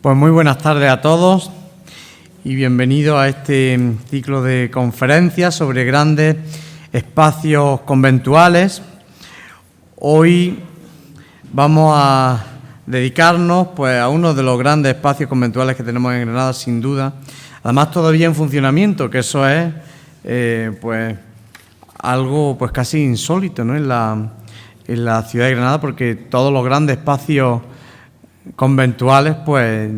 Pues muy buenas tardes a todos y bienvenidos a este ciclo de conferencias sobre grandes espacios conventuales. Hoy vamos a dedicarnos pues, a uno de los grandes espacios conventuales que tenemos en Granada, sin duda. Además, todavía en funcionamiento, que eso es pues algo pues casi insólito, ¿no? en la ciudad de Granada, porque todos los grandes espacios conventuales pues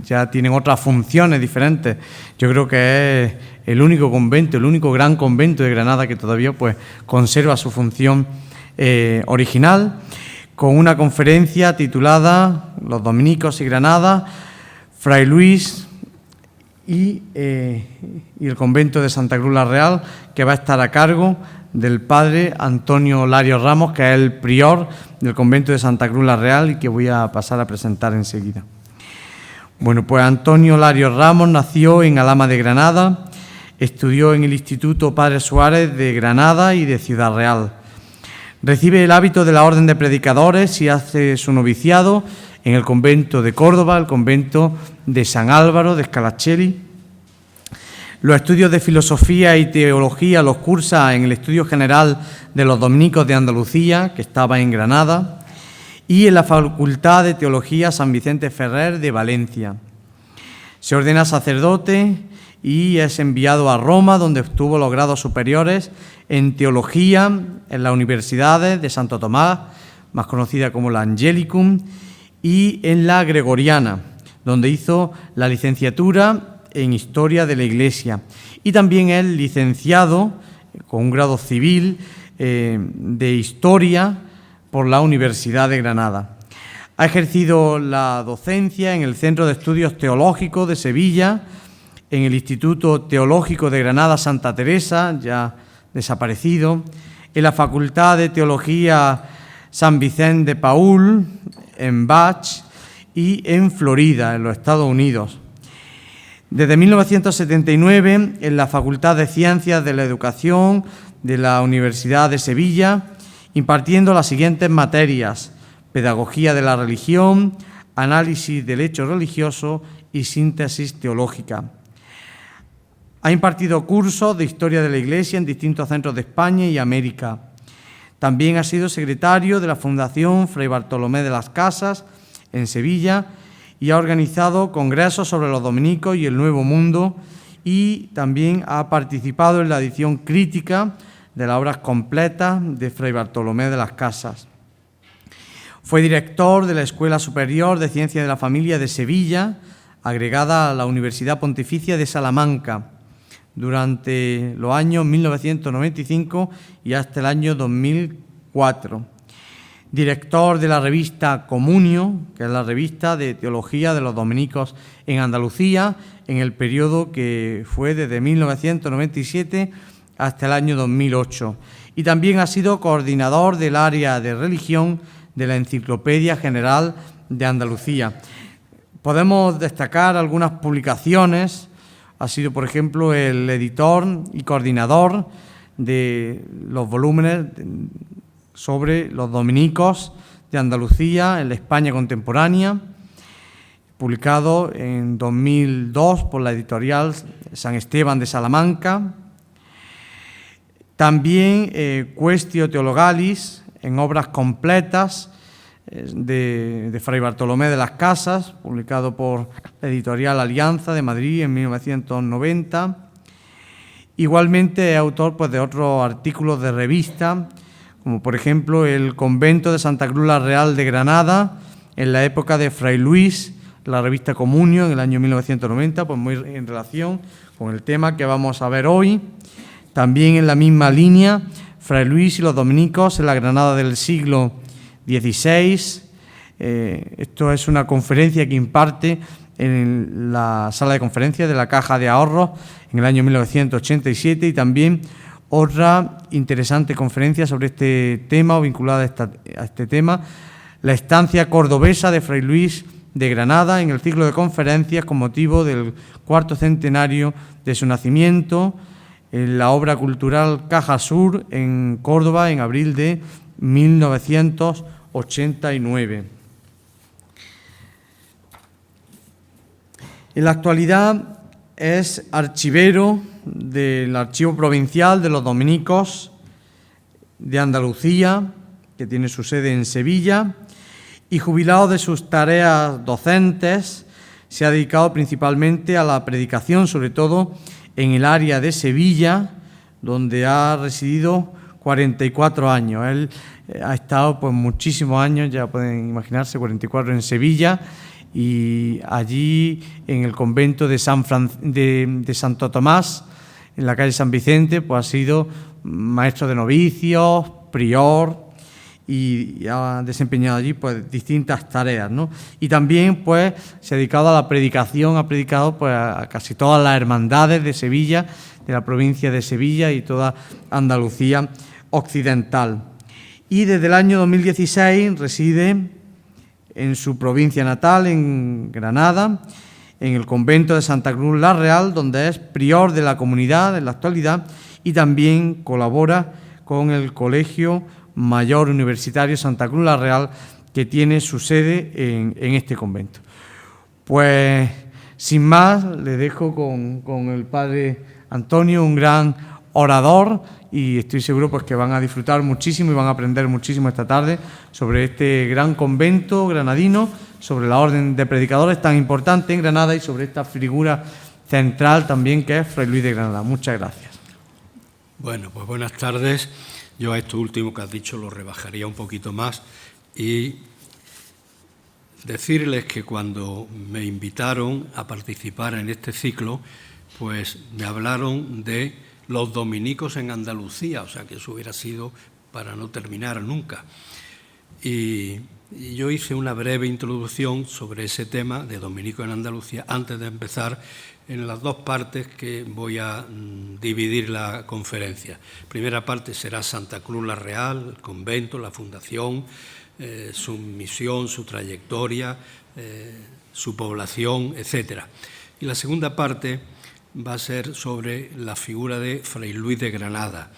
ya tienen otras funciones diferentes. Yo creo que es el único convento, el único gran convento de Granada que todavía pues conserva su función original, con una conferencia titulada Los dominicos y Granada, Fray Luis y el convento de Santa Cruz la Real, que va a estar a cargo del padre Antonio Lario Ramos, que es el prior del convento de Santa Cruz la Real y que voy a pasar a presentar enseguida. Bueno, pues Antonio Lario Ramos nació en Alhama de Granada, estudió en el Instituto Padre Suárez de Granada y de Ciudad Real. Recibe el hábito de la Orden de Predicadores y hace su noviciado en el convento de Córdoba, el convento de San Álvaro de Scalaccelli. Los estudios de filosofía y teología los cursa en el Estudio General de los Dominicos de Andalucía, que estaba en Granada, y en la Facultad de Teología San Vicente Ferrer de Valencia. Se ordena sacerdote y es enviado a Roma, donde obtuvo los grados superiores en teología en las universidades de Santo Tomás, más conocida como la Angelicum, y en la Gregoriana, donde hizo la licenciatura en Historia de la Iglesia, y también es licenciado con un grado civil de Historia por la Universidad de Granada. Ha ejercido la docencia en el Centro de Estudios Teológicos de Sevilla, en el Instituto Teológico de Granada Santa Teresa, ya desaparecido, en la Facultad de Teología San Vicente de Paúl, en Bach, y en Florida, en los Estados Unidos. Desde 1979, en la Facultad de Ciencias de la Educación de la Universidad de Sevilla, impartiendo las siguientes materias: Pedagogía de la Religión, Análisis del Hecho Religioso y Síntesis Teológica. Ha impartido cursos de Historia de la Iglesia en distintos centros de España y América. También ha sido secretario de la Fundación Fray Bartolomé de las Casas en Sevilla y ha organizado congresos sobre los dominicos y el Nuevo Mundo, y también ha participado en la edición crítica de las obras completas de Fray Bartolomé de las Casas. Fue director de la Escuela Superior de Ciencias de la Familia de Sevilla, agregada a la Universidad Pontificia de Salamanca, durante los años 1995 y hasta el año 2004. Director de la revista Comunio, que es la revista de teología de los dominicos en Andalucía, en el periodo que fue desde 1997 hasta el año 2008. Y también ha sido coordinador del área de religión de la Enciclopedia General de Andalucía. Podemos destacar algunas publicaciones. Ha sido, por ejemplo, el editor y coordinador de los volúmenes sobre los dominicos de Andalucía en la España contemporánea, publicado en 2002 por la editorial San Esteban de Salamanca. También Quaestio Theologalis, en obras completas de Fray Bartolomé de las Casas, publicado por la editorial Alianza de Madrid en 1990. Igualmente es autor pues, de otros artículos de revista, como por ejemplo el Convento de Santa Cruz la Real de Granada, en la época de Fray Luis, la revista Comunio, en el año 1990, pues muy en relación con el tema que vamos a ver hoy. También en la misma línea, Fray Luis y los dominicos en la Granada del siglo XVI. Esto es una conferencia que imparte en la sala de conferencias de la Caja de Ahorros en el año 1987, y también otra interesante conferencia sobre este tema o vinculada a este tema, la estancia cordobesa de Fray Luis de Granada, en el ciclo de conferencias con motivo del 4º centenario de su nacimiento, en la obra cultural Caja Sur en Córdoba en abril de 1989. En la actualidad es archivero del Archivo Provincial de los Dominicos de Andalucía, que tiene su sede en Sevilla, y jubilado de sus tareas docentes, se ha dedicado principalmente a la predicación, sobre todo en el área de Sevilla, donde ha residido 44 años. Él ha estado pues muchísimos años, ya pueden imaginarse, 44 en Sevilla, y allí en el convento de Santo Tomás, en la calle San Vicente, pues ha sido maestro de novicios, prior, y ha desempeñado allí pues distintas tareas, ¿no? Y también pues se ha dedicado a la predicación, ha predicado pues a casi todas las hermandades de Sevilla, de la provincia de Sevilla y toda Andalucía occidental. Y desde el año 2016 reside en su provincia natal, en Granada, en el convento de Santa Cruz la Real, donde es prior de la comunidad en la actualidad, y también colabora con el Colegio Mayor Universitario Santa Cruz la Real, que tiene su sede en este convento. Pues, sin más, le dejo con el padre Antonio, un gran orador, y estoy seguro pues que van a disfrutar muchísimo y van a aprender muchísimo esta tarde sobre este gran convento granadino, sobre la orden de predicadores tan importante en Granada y sobre esta figura central también que es Fray Luis de Granada. Muchas gracias. Bueno, pues buenas tardes. Yo a esto último que has dicho lo rebajaría un poquito más y decirles que cuando me invitaron a participar en este ciclo, pues me hablaron de los dominicos en Andalucía, o sea que eso hubiera sido para no terminar nunca. Y yo hice una breve introducción sobre ese tema de dominicos en Andalucía antes de empezar en las dos partes que voy a dividir la conferencia. Primera parte será Santa Cruz la Real, el convento, la fundación, su misión, su trayectoria, su población, etc. Y la segunda parte va a ser sobre la figura de Fray Luis de Granada.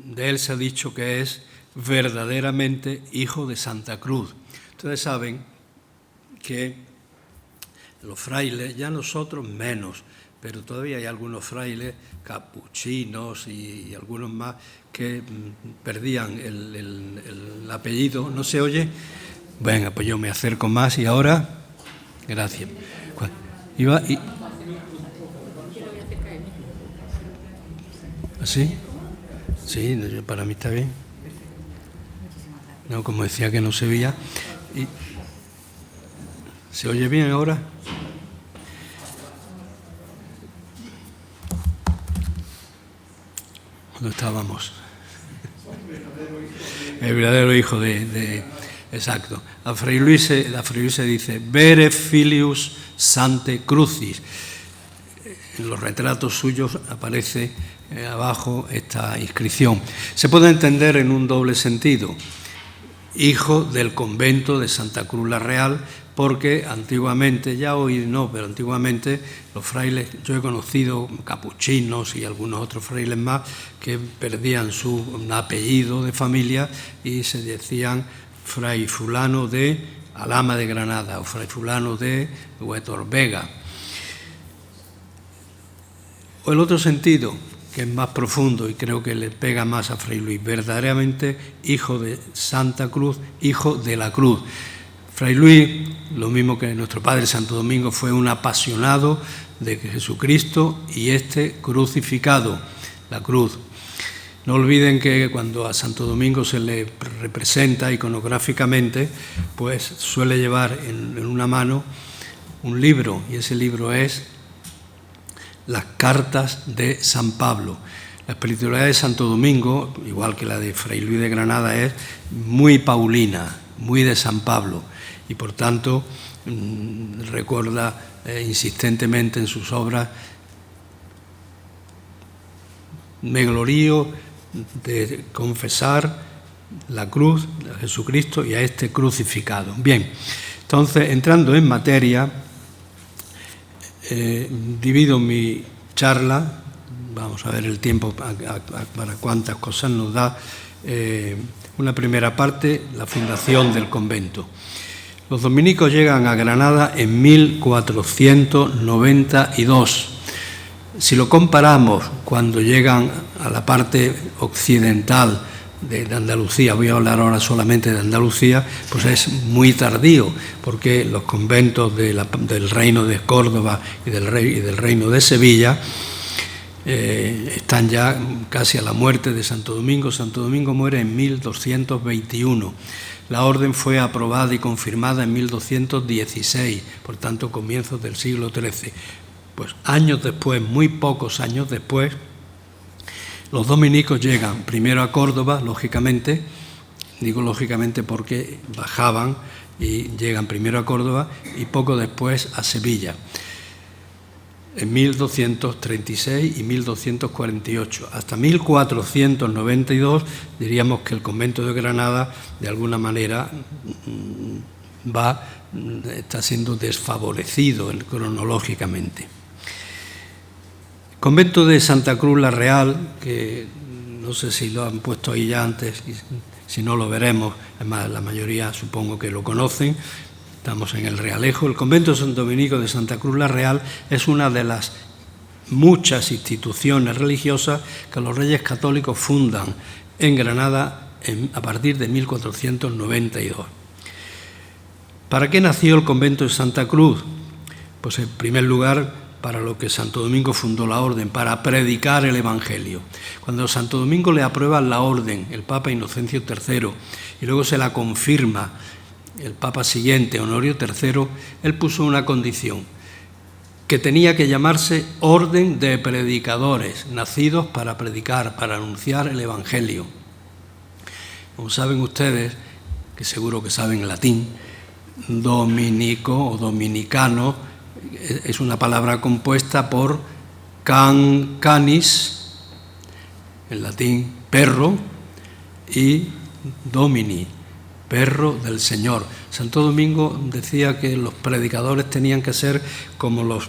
De él se ha dicho que es verdaderamente hijo de Santa Cruz. Ustedes saben que los frailes, ya nosotros menos, pero todavía hay algunos frailes capuchinos y algunos más que perdían el apellido. ¿No se oye? Venga, pues yo me acerco más y ahora, gracias. ¿Así? Sí, para mí está bien. No, como decía que no se veía. ¿Se oye bien ahora? ¿Dónde estábamos? El verdadero hijo de exacto. A Fray Luis se dice Vere Filius Sancte Crucis. En los retratos suyos aparece abajo esta inscripción. Se puede entender en un doble sentido. Hijo del convento de Santa Cruz la Real, porque antiguamente, ya hoy no, pero antiguamente los frailes, yo he conocido capuchinos y algunos otros frailes más que perdían su apellido de familia y se decían Fray fulano de Alhama de Granada o Fray fulano de Huetor Vega. O el otro sentido, que es más profundo y creo que le pega más a Fray Luis, verdaderamente hijo de Santa Cruz, hijo de la cruz. Fray Luis, lo mismo que nuestro padre Santo Domingo, fue un apasionado de Jesucristo y crucificado, la cruz. No olviden que cuando a Santo Domingo se le representa iconográficamente, pues suele llevar en una mano un libro, y ese libro es Las Cartas de San Pablo. La espiritualidad de Santo Domingo, igual que la de Fray Luis de Granada, es muy paulina, muy de San Pablo, y por tanto recuerda insistentemente en sus obras: me glorío de confesar la cruz de Jesucristo y a este crucificado. Bien, entonces, entrando en materia, divido mi charla, vamos a ver el tiempo para cuántas cosas nos da. Una primera parte, la fundación del convento. Los dominicos llegan a Granada en 1492. Si lo comparamos cuando llegan a la parte occidental de Andalucía, voy a hablar ahora solamente de Andalucía, pues es muy tardío, porque los conventos del reino de Córdoba y del reino de Sevilla están ya casi a la muerte de Santo Domingo. Santo Domingo muere en 1221. La orden fue aprobada y confirmada en 1216, por tanto comienzos del siglo XIII. Pues años después, muy pocos años después, los dominicos llegan primero a Córdoba, lógicamente, digo lógicamente porque bajaban y llegan primero a Córdoba y poco después a Sevilla, en 1236 y 1248. Hasta 1492 diríamos que el convento de Granada de alguna manera está siendo desfavorecido cronológicamente. El convento de Santa Cruz la Real, que no sé si lo han puesto ahí ya antes, si no lo veremos, además la mayoría supongo que lo conocen, estamos en el Realejo. El convento de San Dominico de Santa Cruz la Real es una de las muchas instituciones religiosas que los Reyes Católicos fundan en Granada a partir de 1492. ¿Para qué nació el convento de Santa Cruz? Pues en primer lugar, para lo que Santo Domingo fundó la orden, para predicar el Evangelio. Cuando Santo Domingo le aprueba la orden, el Papa Inocencio III, y luego se la confirma el Papa siguiente, Honorio III, él puso una condición, que tenía que llamarse Orden de Predicadores, nacidos para predicar, para anunciar el Evangelio. Como saben ustedes, que seguro que saben latín, dominico o dominicano es una palabra compuesta por canis, en latín perro, y domini, perro del Señor. Santo Domingo decía que los predicadores tenían que ser como los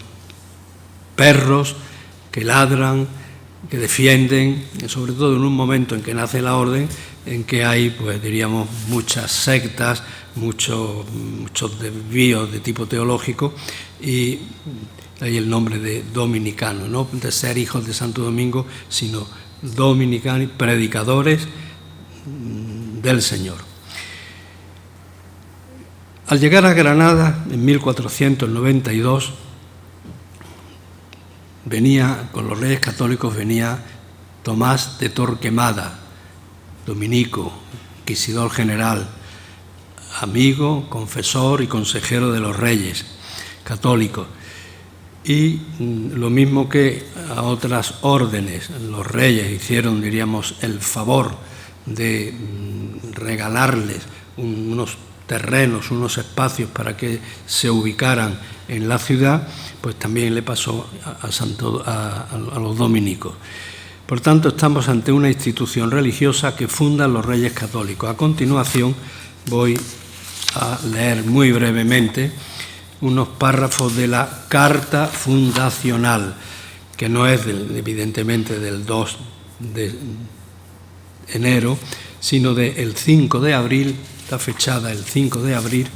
perros que ladran, que defienden, sobre todo en un momento en que nace la orden, en que hay, pues diríamos, muchas sectas, muchos desvíos de tipo teológico, y ahí el nombre de dominicano, no de ser hijos de Santo Domingo, sino dominicanos, predicadores del Señor. Al llegar a Granada, en 1492, con los Reyes Católicos venía Tomás de Torquemada, dominico, inquisidor general, amigo, confesor y consejero de los Reyes Católicos. Y lo mismo que a otras órdenes, los reyes hicieron, diríamos, el favor de regalarles unos terrenos, unos espacios para que se ubicaran en la ciudad, pues también le pasó a los dominicos. Por tanto, estamos ante una institución religiosa que fundan los Reyes Católicos. A continuación voy a leer muy brevemente unos párrafos de la Carta Fundacional, que no es evidentemente del 2 de enero, sino del 5 de abril, está fechada el 5 de abril,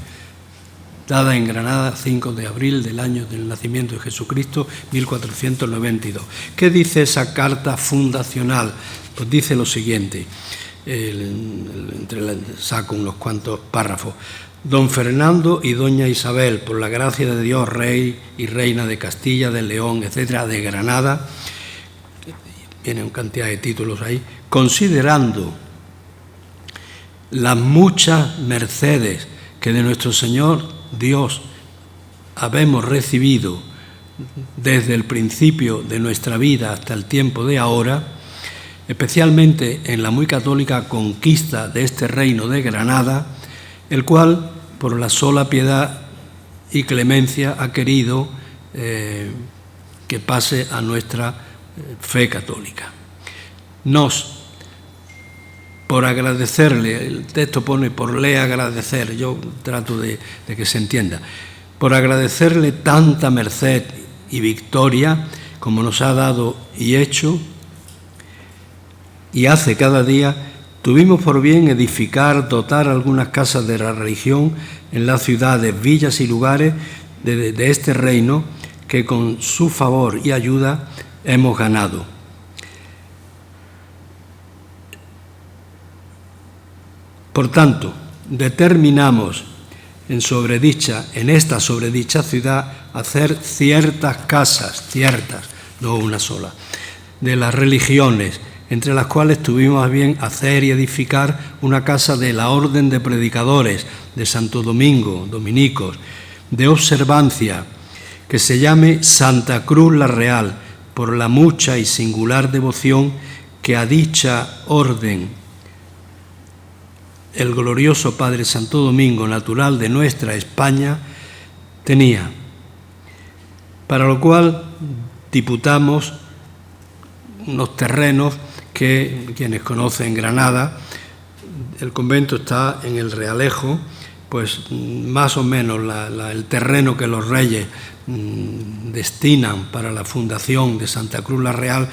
dada en Granada 5 de abril del año del nacimiento de Jesucristo, 1492. ¿Qué dice esa Carta Fundacional? Pues dice lo siguiente, saco unos cuantos párrafos. Don Fernando y doña Isabel, por la gracia de Dios, rey y reina de Castilla, de León, etcétera, de Granada, viene una cantidad de títulos ahí, considerando las muchas mercedes que de nuestro Señor Dios habemos recibido desde el principio de nuestra vida hasta el tiempo de ahora, especialmente en la muy católica conquista de este reino de Granada, el cual, por la sola piedad y clemencia, ha querido que pase a nuestra fe católica. Por agradecerle, el texto pone por le agradecer, yo trato de que se entienda, por agradecerle tanta merced y victoria como nos ha dado y hecho, y hace cada día, Tuvimos por bien edificar, dotar algunas casas de la religión en las ciudades, villas y lugares de este reino que con su favor y ayuda hemos ganado. Por tanto, determinamos en esta sobredicha ciudad hacer ciertas casas, no una sola, de las religiones, entre las cuales tuvimos a bien hacer y edificar una casa de la Orden de Predicadores de Santo Domingo, dominicos, de observancia, que se llame Santa Cruz la Real, por la mucha y singular devoción que a dicha orden el glorioso Padre Santo Domingo, natural de nuestra España, tenía, para lo cual diputamos unos terrenos que quienes conocen Granada, el convento está en el Realejo, pues más o menos el terreno que los reyes destinan para la fundación de Santa Cruz la Real,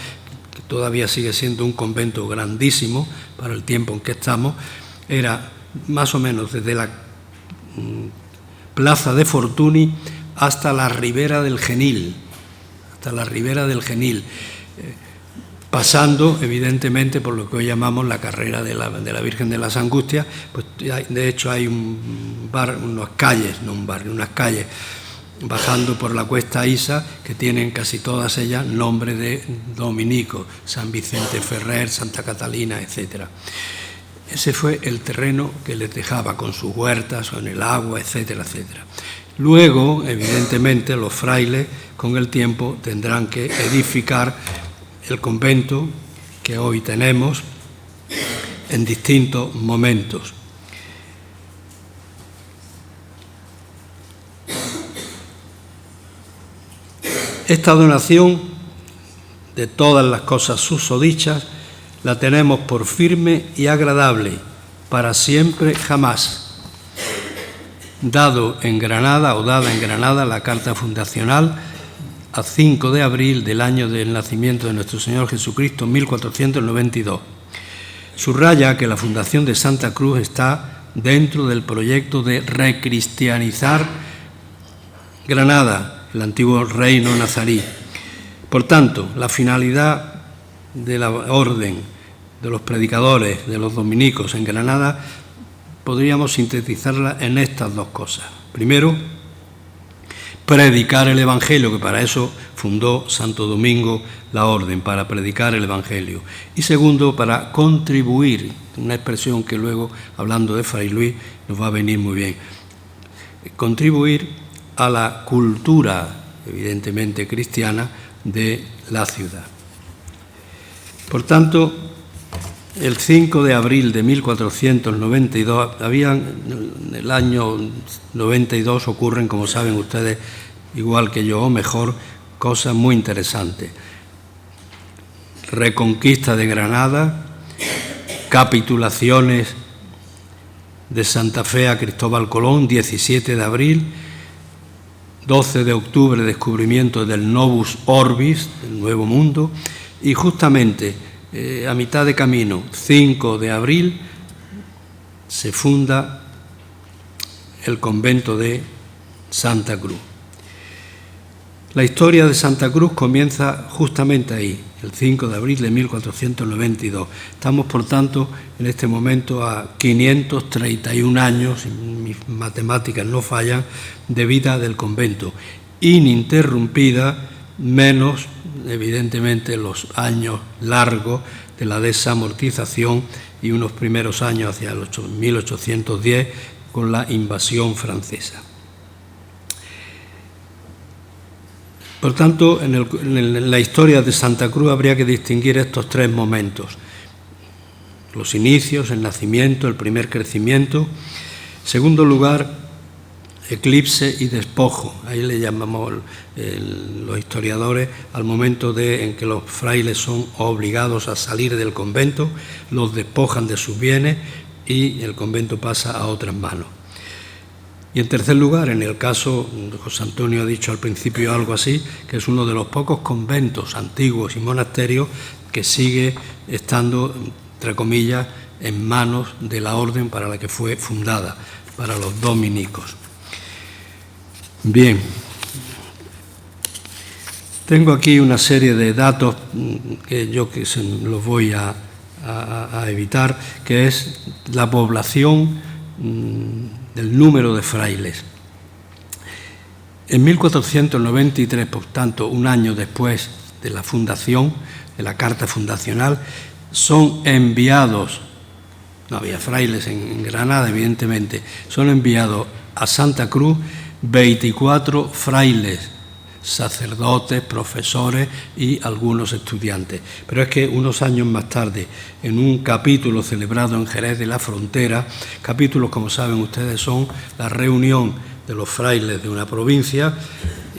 que todavía sigue siendo un convento grandísimo para el tiempo en que estamos, era más o menos desde la plaza de Fortuny hasta la ribera del Genil, pasando evidentemente por lo que hoy llamamos la carrera de la Virgen de las Angustias. Pues de hecho hay unas calles bajando por la Cuesta Isa que tienen casi todas ellas nombre de dominicos, San Vicente Ferrer, Santa Catalina, etcétera. Ese fue el terreno que les dejaba con sus huertas, con el agua, etcétera, etcétera. Luego, evidentemente, los frailes con el tiempo tendrán que edificar el convento que hoy tenemos en distintos momentos. Esta donación de todas las cosas susodichas la tenemos por firme y agradable, para siempre jamás. Dada en Granada la carta fundacional a 5 de abril del año del nacimiento de nuestro Señor Jesucristo, 1492. Subraya que la fundación de Santa Cruz está dentro del proyecto de recristianizar Granada, el antiguo reino nazarí. Por tanto, la finalidad de la orden de los predicadores, de los dominicos en Granada, podríamos sintetizarla en estas dos cosas. Primero, predicar el Evangelio, que para eso fundó Santo Domingo la orden, para predicar el Evangelio. Y segundo, para contribuir, una expresión que luego, hablando de Fray Luis, nos va a venir muy bien, contribuir a la cultura, evidentemente cristiana, de la ciudad. Por tanto, el 5 de abril de 1492, en el año 92 ocurren, como saben ustedes, igual que yo o mejor, cosas muy interesantes. Reconquista de Granada, capitulaciones de Santa Fe a Cristóbal Colón, 17 de abril, 12 de octubre, descubrimiento del Novus Orbis, del Nuevo Mundo, y justamente a mitad de camino, 5 de abril, se funda el convento de Santa Cruz. La historia de Santa Cruz comienza justamente ahí, el 5 de abril de 1492. Estamos, por tanto, en este momento a 531 años, si mis matemáticas no fallan, de vida del convento, ininterrumpida, menos, evidentemente, los años largos de la desamortización y unos primeros años hacia el 1810 con la invasión francesa. Por tanto, en la historia de Santa Cruz habría que distinguir estos tres momentos: los inicios, el nacimiento, el primer crecimiento. En segundo lugar, eclipse y despojo. Ahí le llamamos los historiadores al momento en que los frailes son obligados a salir del convento, los despojan de sus bienes y el convento pasa a otras manos. Y en tercer lugar, en el caso, José Antonio ha dicho al principio algo así, que es uno de los pocos conventos antiguos y monasterios que sigue estando, entre comillas, en manos de la orden para la que fue fundada, para los dominicos. Bien, tengo aquí una serie de datos que los voy a evitar, que es la población del número de frailes. En 1493, por tanto, un año después de la fundación, de la Carta Fundacional, son enviados, no había frailes en Granada, evidentemente, son enviados a Santa Cruz 24 frailes, sacerdotes, profesores y algunos estudiantes. Pero es que unos años más tarde, en un capítulo celebrado en Jerez de la Frontera, capítulos, como saben ustedes, son la reunión de los frailes de una provincia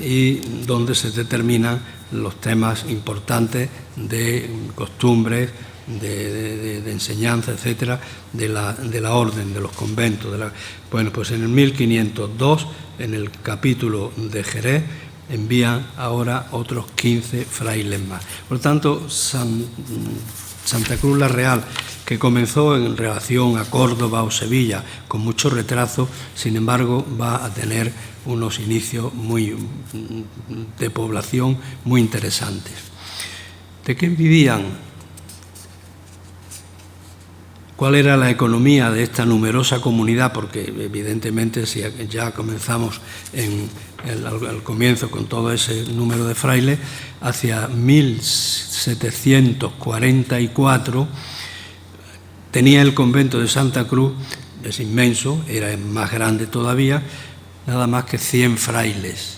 y donde se determinan los temas importantes de costumbres, de enseñanza, etcétera, de la orden, de los conventos. Bueno, pues en el 1502, en el capítulo de Jerez, envían ahora otros 15 frailes más. Por tanto, Santa Cruz la Real, que comenzó en relación a Córdoba o Sevilla con mucho retraso, sin embargo, va a tener unos inicios de población muy interesantes. ¿De qué vivían? ¿Cuál era la economía de esta numerosa comunidad? Porque evidentemente si ya comenzamos al comienzo con todo ese número de frailes, hacia 1744 tenía el convento de Santa Cruz, es inmenso, era más grande todavía, nada más que 100 frailes.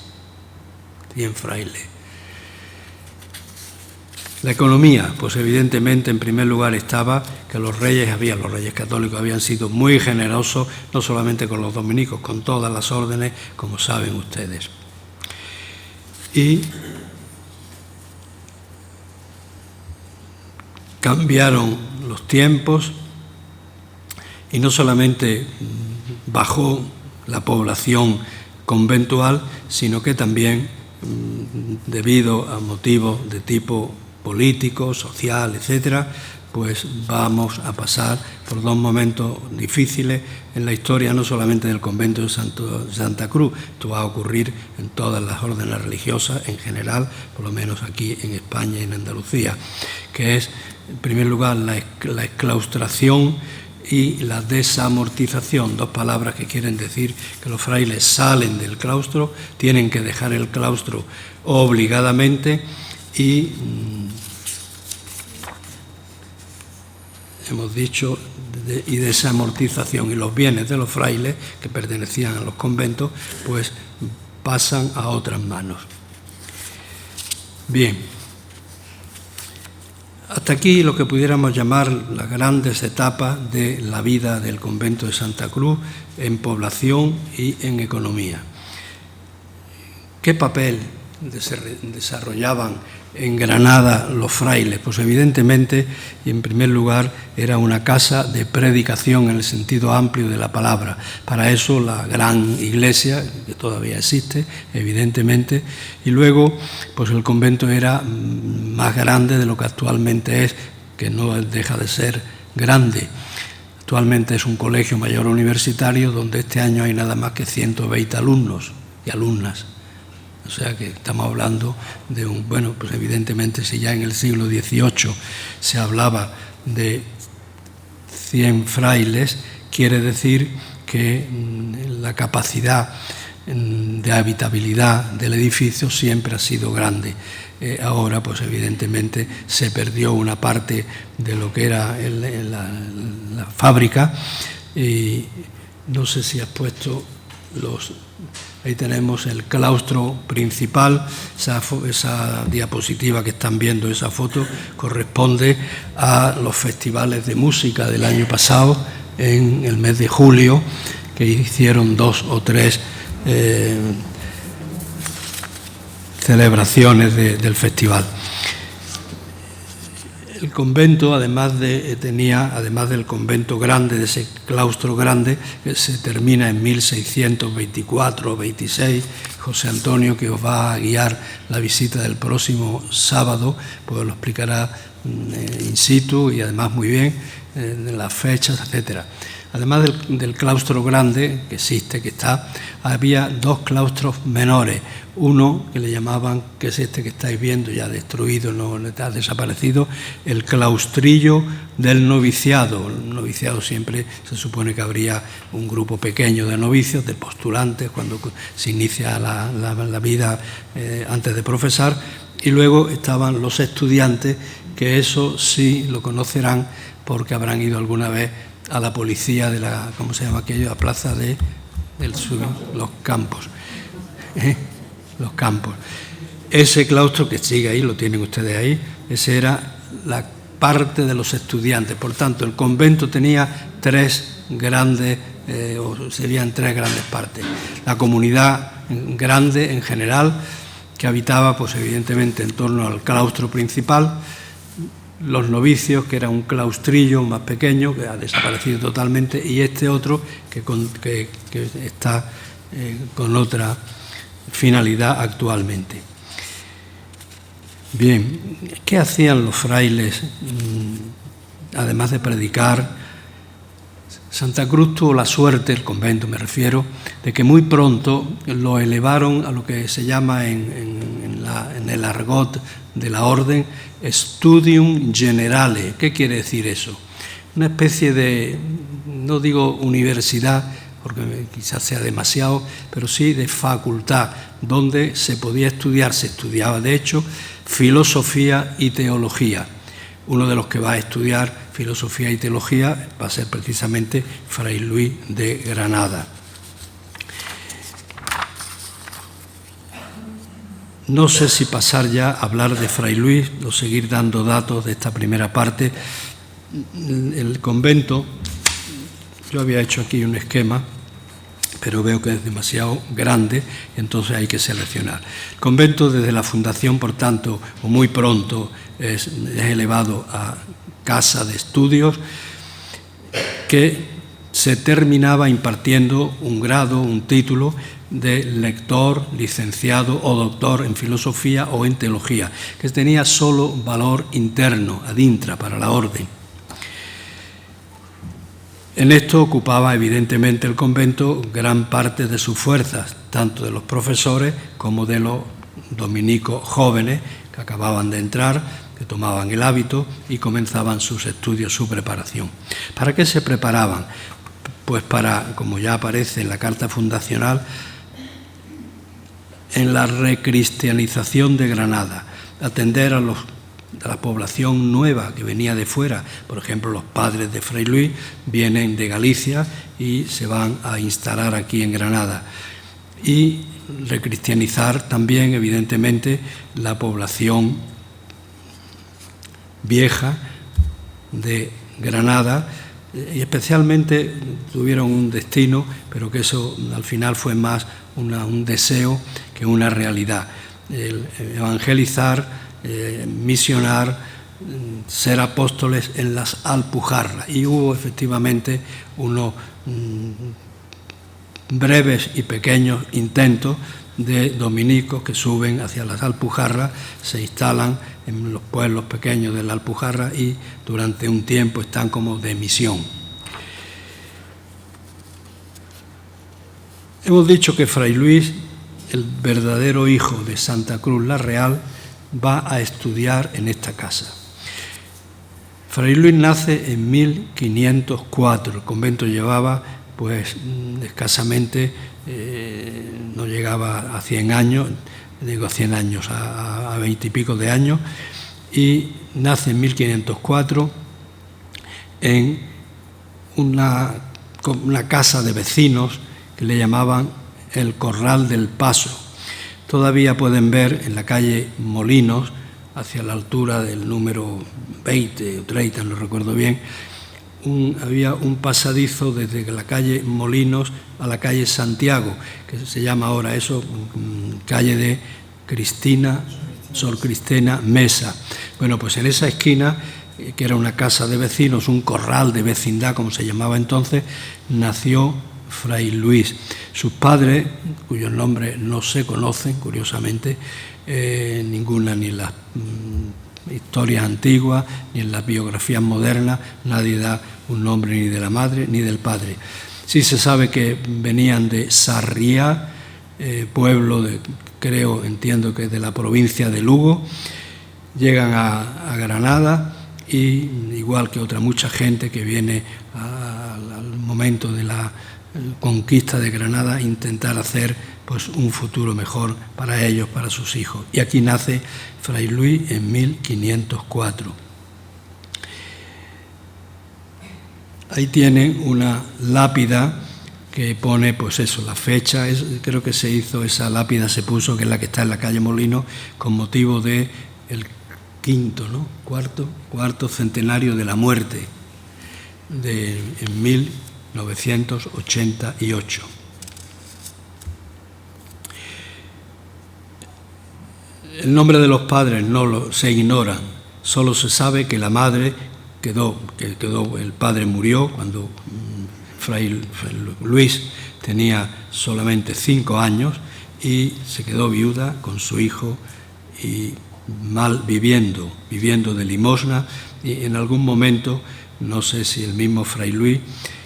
100 frailes. La economía, pues evidentemente en primer lugar estaba que los reyes católicos habían sido muy generosos, no solamente con los dominicos, con todas las órdenes, como saben ustedes. Y cambiaron los tiempos y no solamente bajó la población conventual, sino que también, debido a motivos de tipo político, social, etcétera, pues vamos a pasar por dos momentos difíciles en la historia, no solamente del convento de Santa Cruz, esto va a ocurrir en todas las órdenes religiosas en general, por lo menos aquí en España y en Andalucía, que es, en primer lugar, la exclaustración y la desamortización, dos palabras que quieren decir que los frailes salen del claustro, tienen que dejar el claustro obligadamente y hemos dicho, y desamortización, y los bienes de los frailes que pertenecían a los conventos, pues pasan a otras manos. Bien, hasta aquí lo que pudiéramos llamar las grandes etapas de la vida del convento de Santa Cruz en población y en economía. ¿Qué papel desarrollaban en Granada los frailes? Pues evidentemente, y en primer lugar, era una casa de predicación en el sentido amplio de la palabra. Para eso la gran iglesia, que todavía existe, evidentemente, y luego pues el convento era más grande de lo que actualmente es, que no deja de ser grande. Actualmente es un colegio mayor universitario donde este año hay nada más que 120 alumnos y alumnas. O sea que estamos hablando de pues evidentemente si ya en el siglo XVIII se hablaba de 100 frailes, quiere decir que la capacidad de habitabilidad del edificio siempre ha sido grande. Ahora, pues evidentemente se perdió una parte de lo que era la fábrica y no sé si has puesto Ahí tenemos el claustro principal, esa diapositiva que están viendo, esa foto, corresponde a los festivales de música del año pasado, en el mes de julio, que hicieron 2 o 3 celebraciones del festival. El convento, además del convento grande, de ese claustro grande, que se termina en 1624 o 26, José Antonio, que os va a guiar la visita del próximo sábado, pues lo explicará in situ y además muy bien. de las fechas, etcétera. Además del claustro grande que existe, que está, había dos claustros menores. Uno que le llamaban, que es este que estáis viendo, ya destruido, no ha desaparecido, el claustrillo del noviciado. El noviciado siempre se supone que habría un grupo pequeño de novicios, de postulantes, cuando se inicia la vida antes de profesar, y luego estaban los estudiantes, que eso sí lo conocerán porque habrán ido alguna vez a la policía de la, ¿cómo se llama aquello? La plaza del sur, los campos. Los campos. Ese claustro que sigue ahí, lo tienen ustedes ahí, ese era la parte de los estudiantes. Por tanto, el convento tenía tres grandes, o serían tres grandes partes. La comunidad grande en general, que habitaba, pues evidentemente, en torno al claustro principal. Los novicios, que era un claustrillo más pequeño, que ha desaparecido totalmente, y este otro que está con otra finalidad actualmente. Bien, ¿qué hacían los frailes, además de predicar? Santa Cruz tuvo la suerte, el convento me refiero, de que muy pronto lo elevaron a lo que se llama en el argot de la orden Studium Generale. ¿Qué quiere decir eso? Una especie de, no digo universidad, porque quizás sea demasiado, pero sí de facultad, donde se podía estudiar, se estudiaba de hecho, filosofía y teología. Uno de los que va a estudiar filosofía y teología va a ser precisamente Fray Luis de Granada. No sé si pasar ya a hablar de Fray Luis o seguir dando datos de esta primera parte. El convento, yo había hecho aquí un esquema, pero veo que es demasiado grande, entonces hay que seleccionar. El convento desde la fundación, por tanto, o muy pronto, es elevado a casa de estudios, que se terminaba impartiendo un grado, un título de lector, licenciado o doctor en filosofía o en teología, que tenía solo valor interno, ad intra, para la orden. En esto ocupaba evidentemente el convento gran parte de sus fuerzas, tanto de los profesores como de los dominicos jóvenes que acababan de entrar, que tomaban el hábito y comenzaban sus estudios, su preparación. ¿Para qué se preparaban? Pues para, como ya aparece en la carta fundacional, en la recristianización de Granada, atender a la población nueva que venía de fuera. Por ejemplo, los padres de Fray Luis vienen de Galicia y se van a instalar aquí en Granada. Y recristianizar también, evidentemente, la población vieja de Granada, y especialmente tuvieron un destino, pero que eso al final fue más un deseo que una realidad. El evangelizar, misionar, ser apóstoles en las Alpujarras. Y hubo efectivamente unos breves y pequeños intentos de dominicos que suben hacia las Alpujarras, se instalan en los pueblos pequeños de la Alpujarra y durante un tiempo están como de misión. Hemos dicho que Fray Luis, el verdadero hijo de Santa Cruz la Real, va a estudiar en esta casa. Fray Luis nace en 1504, el convento llevaba pues escasamente, no llegaba a 100 años, digo 100 años, a 20 y pico de años, y nace en 1504 en una casa de vecinos que le llamaban el Corral del Paso. Todavía pueden ver en la calle Molinos, hacia la altura del número 20 o 30, no recuerdo bien, había un pasadizo desde la calle Molinos a la calle Santiago, que se llama ahora eso, calle de Sor Cristina Mesa. Bueno, pues en esa esquina, que era una casa de vecinos, un corral de vecindad, como se llamaba entonces, nació Fray Luis. Sus padres, cuyos nombres no se conocen, curiosamente, ninguna, ni las historias antiguas ni en las biografías modernas nadie da un nombre ni de la madre ni del padre. Sí se sabe que venían de Sarriá, pueblo entiendo que de la provincia de Lugo. Llegan a Granada y, igual que mucha gente que viene al momento de la conquista de Granada, intentar hacer pues un futuro mejor para ellos, para sus hijos. Y aquí nace Fray Luis en 1504. Ahí tienen una lápida que pone, pues eso, la fecha. Creo que se hizo, esa lápida se puso, que es la que está en la calle Molino, con motivo de el cuarto centenario de la muerte, en 1988. El nombre de los padres se ignora, solo se sabe que la madre el padre murió cuando Fray Luis tenía solamente 5 años y se quedó viuda con su hijo y viviendo de limosna, y en algún momento, no sé si el mismo Fray Luis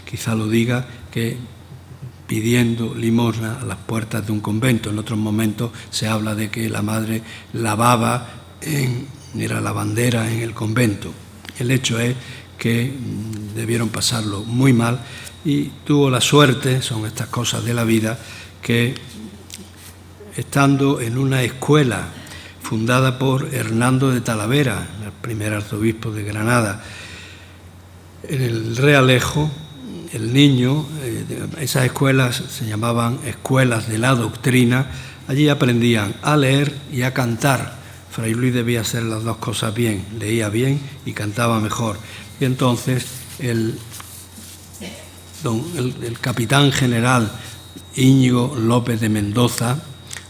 quizá lo diga, que pidiendo limosna a las puertas de un convento. En otros momentos se habla de que la madre lavaba, era lavandera en el convento. El hecho es que debieron pasarlo muy mal y tuvo la suerte, son estas cosas de la vida, que estando en una escuela fundada por Hernando de Talavera, el primer arzobispo de Granada, en el Realejo, el niño, esas escuelas se llamaban escuelas de la doctrina, allí aprendían a leer y a cantar. Fray Luis debía hacer las dos cosas bien, leía bien y cantaba mejor. Y entonces el capitán general Íñigo López de Mendoza,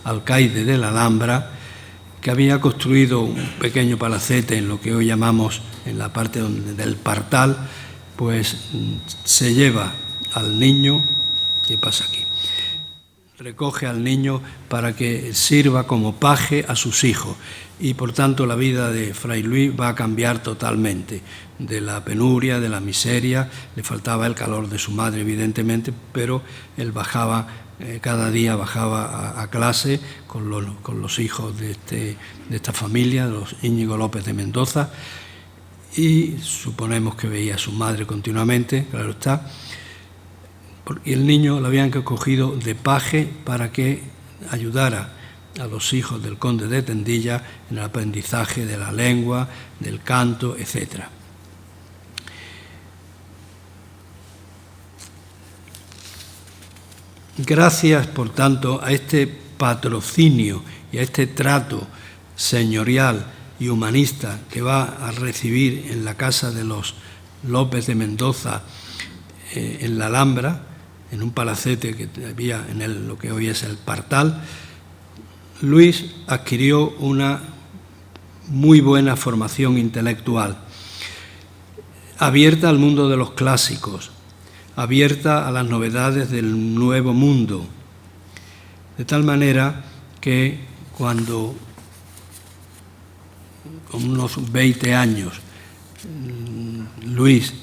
alcaide de la Alhambra, que había construido un pequeño palacete en lo que hoy llamamos, en la parte del Partal, pues se lleva al niño. ¿Qué pasa aquí? Recoge al niño para que sirva como paje a sus hijos, y por tanto la vida de Fray Luis va a cambiar totalmente, de la penuria, de la miseria. Le faltaba el calor de su madre, evidentemente, pero él cada día bajaba a clase con los hijos de esta familia, de los Íñigo López de Mendoza, y suponemos que veía a su madre continuamente, claro está. Y el niño lo habían cogido de paje para que ayudara a los hijos del conde de Tendilla en el aprendizaje de la lengua, del canto, etc. Gracias, por tanto, a este patrocinio y a este trato señorial y humanista que va a recibir en la casa de los López de Mendoza, en la Alhambra, en un palacete que había en lo que hoy es el Partal, Luis adquirió una muy buena formación intelectual, abierta al mundo de los clásicos, abierta a las novedades del Nuevo Mundo, de tal manera que cuando, con unos 20 años, Luis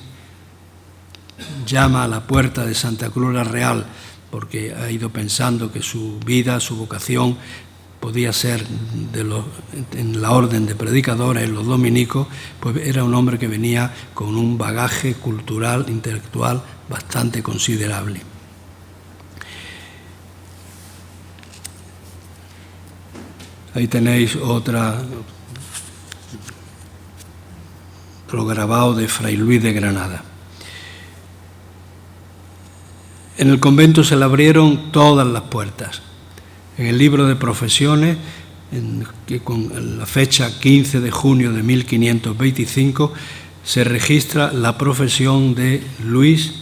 llama a la puerta de Santa Cruz la Real, porque ha ido pensando que su vida, su vocación, podía ser en la orden de predicadores, en los dominicos, pues era un hombre que venía con un bagaje cultural, intelectual bastante considerable. Ahí tenéis otro grabado de Fray Luis de Granada. En el convento se le abrieron todas las puertas. En el libro de profesiones, con la fecha 15 de junio de 1525, se registra la profesión de Luis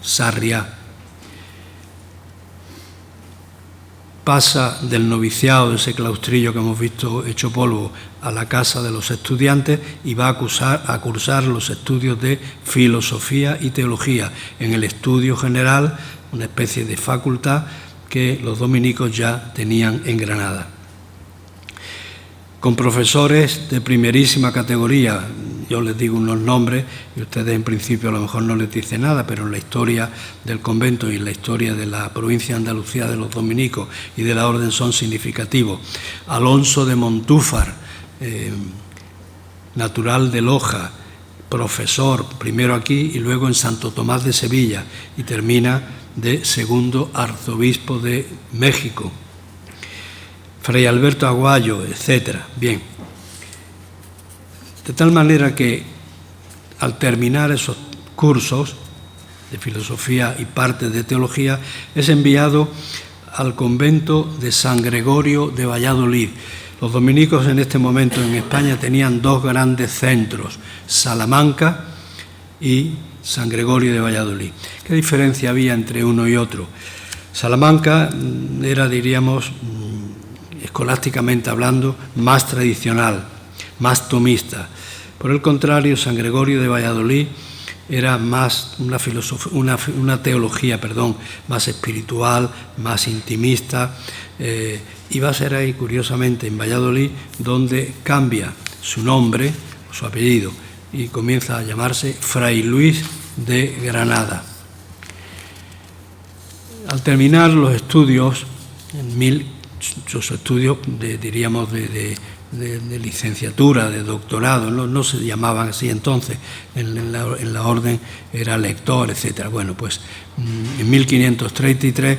Sarriá. Pasa del noviciado, de ese claustrillo que hemos visto hecho polvo, a la casa de los estudiantes y va a cursar los estudios de filosofía y teología en el estudio general, una especie de facultad que los dominicos ya tenían en Granada. con profesores de primerísima categoría. Yo les digo unos nombres y ustedes en principio a lo mejor no les dicen nada, pero en la historia del convento y en la historia de la provincia de Andalucía de los dominicos y de la orden son significativos. Alonso de Montúfar, natural de Loja, profesor, primero aquí y luego en Santo Tomás de Sevilla, y termina de segundo arzobispo de México. Fray Alberto Aguayo, etc. Bien. De tal manera que al terminar esos cursos de filosofía y parte de teología, es enviado al convento de San Gregorio de Valladolid. Los dominicos en este momento en España tenían dos grandes centros, Salamanca y San Gregorio de Valladolid. ¿Qué diferencia había entre uno y otro? Salamanca era, diríamos, escolásticamente hablando, más tradicional, más tomista. Por el contrario, San Gregorio de Valladolid era más una teología más espiritual, más intimista, y va a ser ahí, curiosamente, en Valladolid, donde cambia su nombre, su apellido, y comienza a llamarse Fray Luis de Granada. Al terminar los estudios, sus estudios de licenciatura, de doctorado, no se llamaban así entonces, en la orden era lector, etc. Bueno, pues en 1533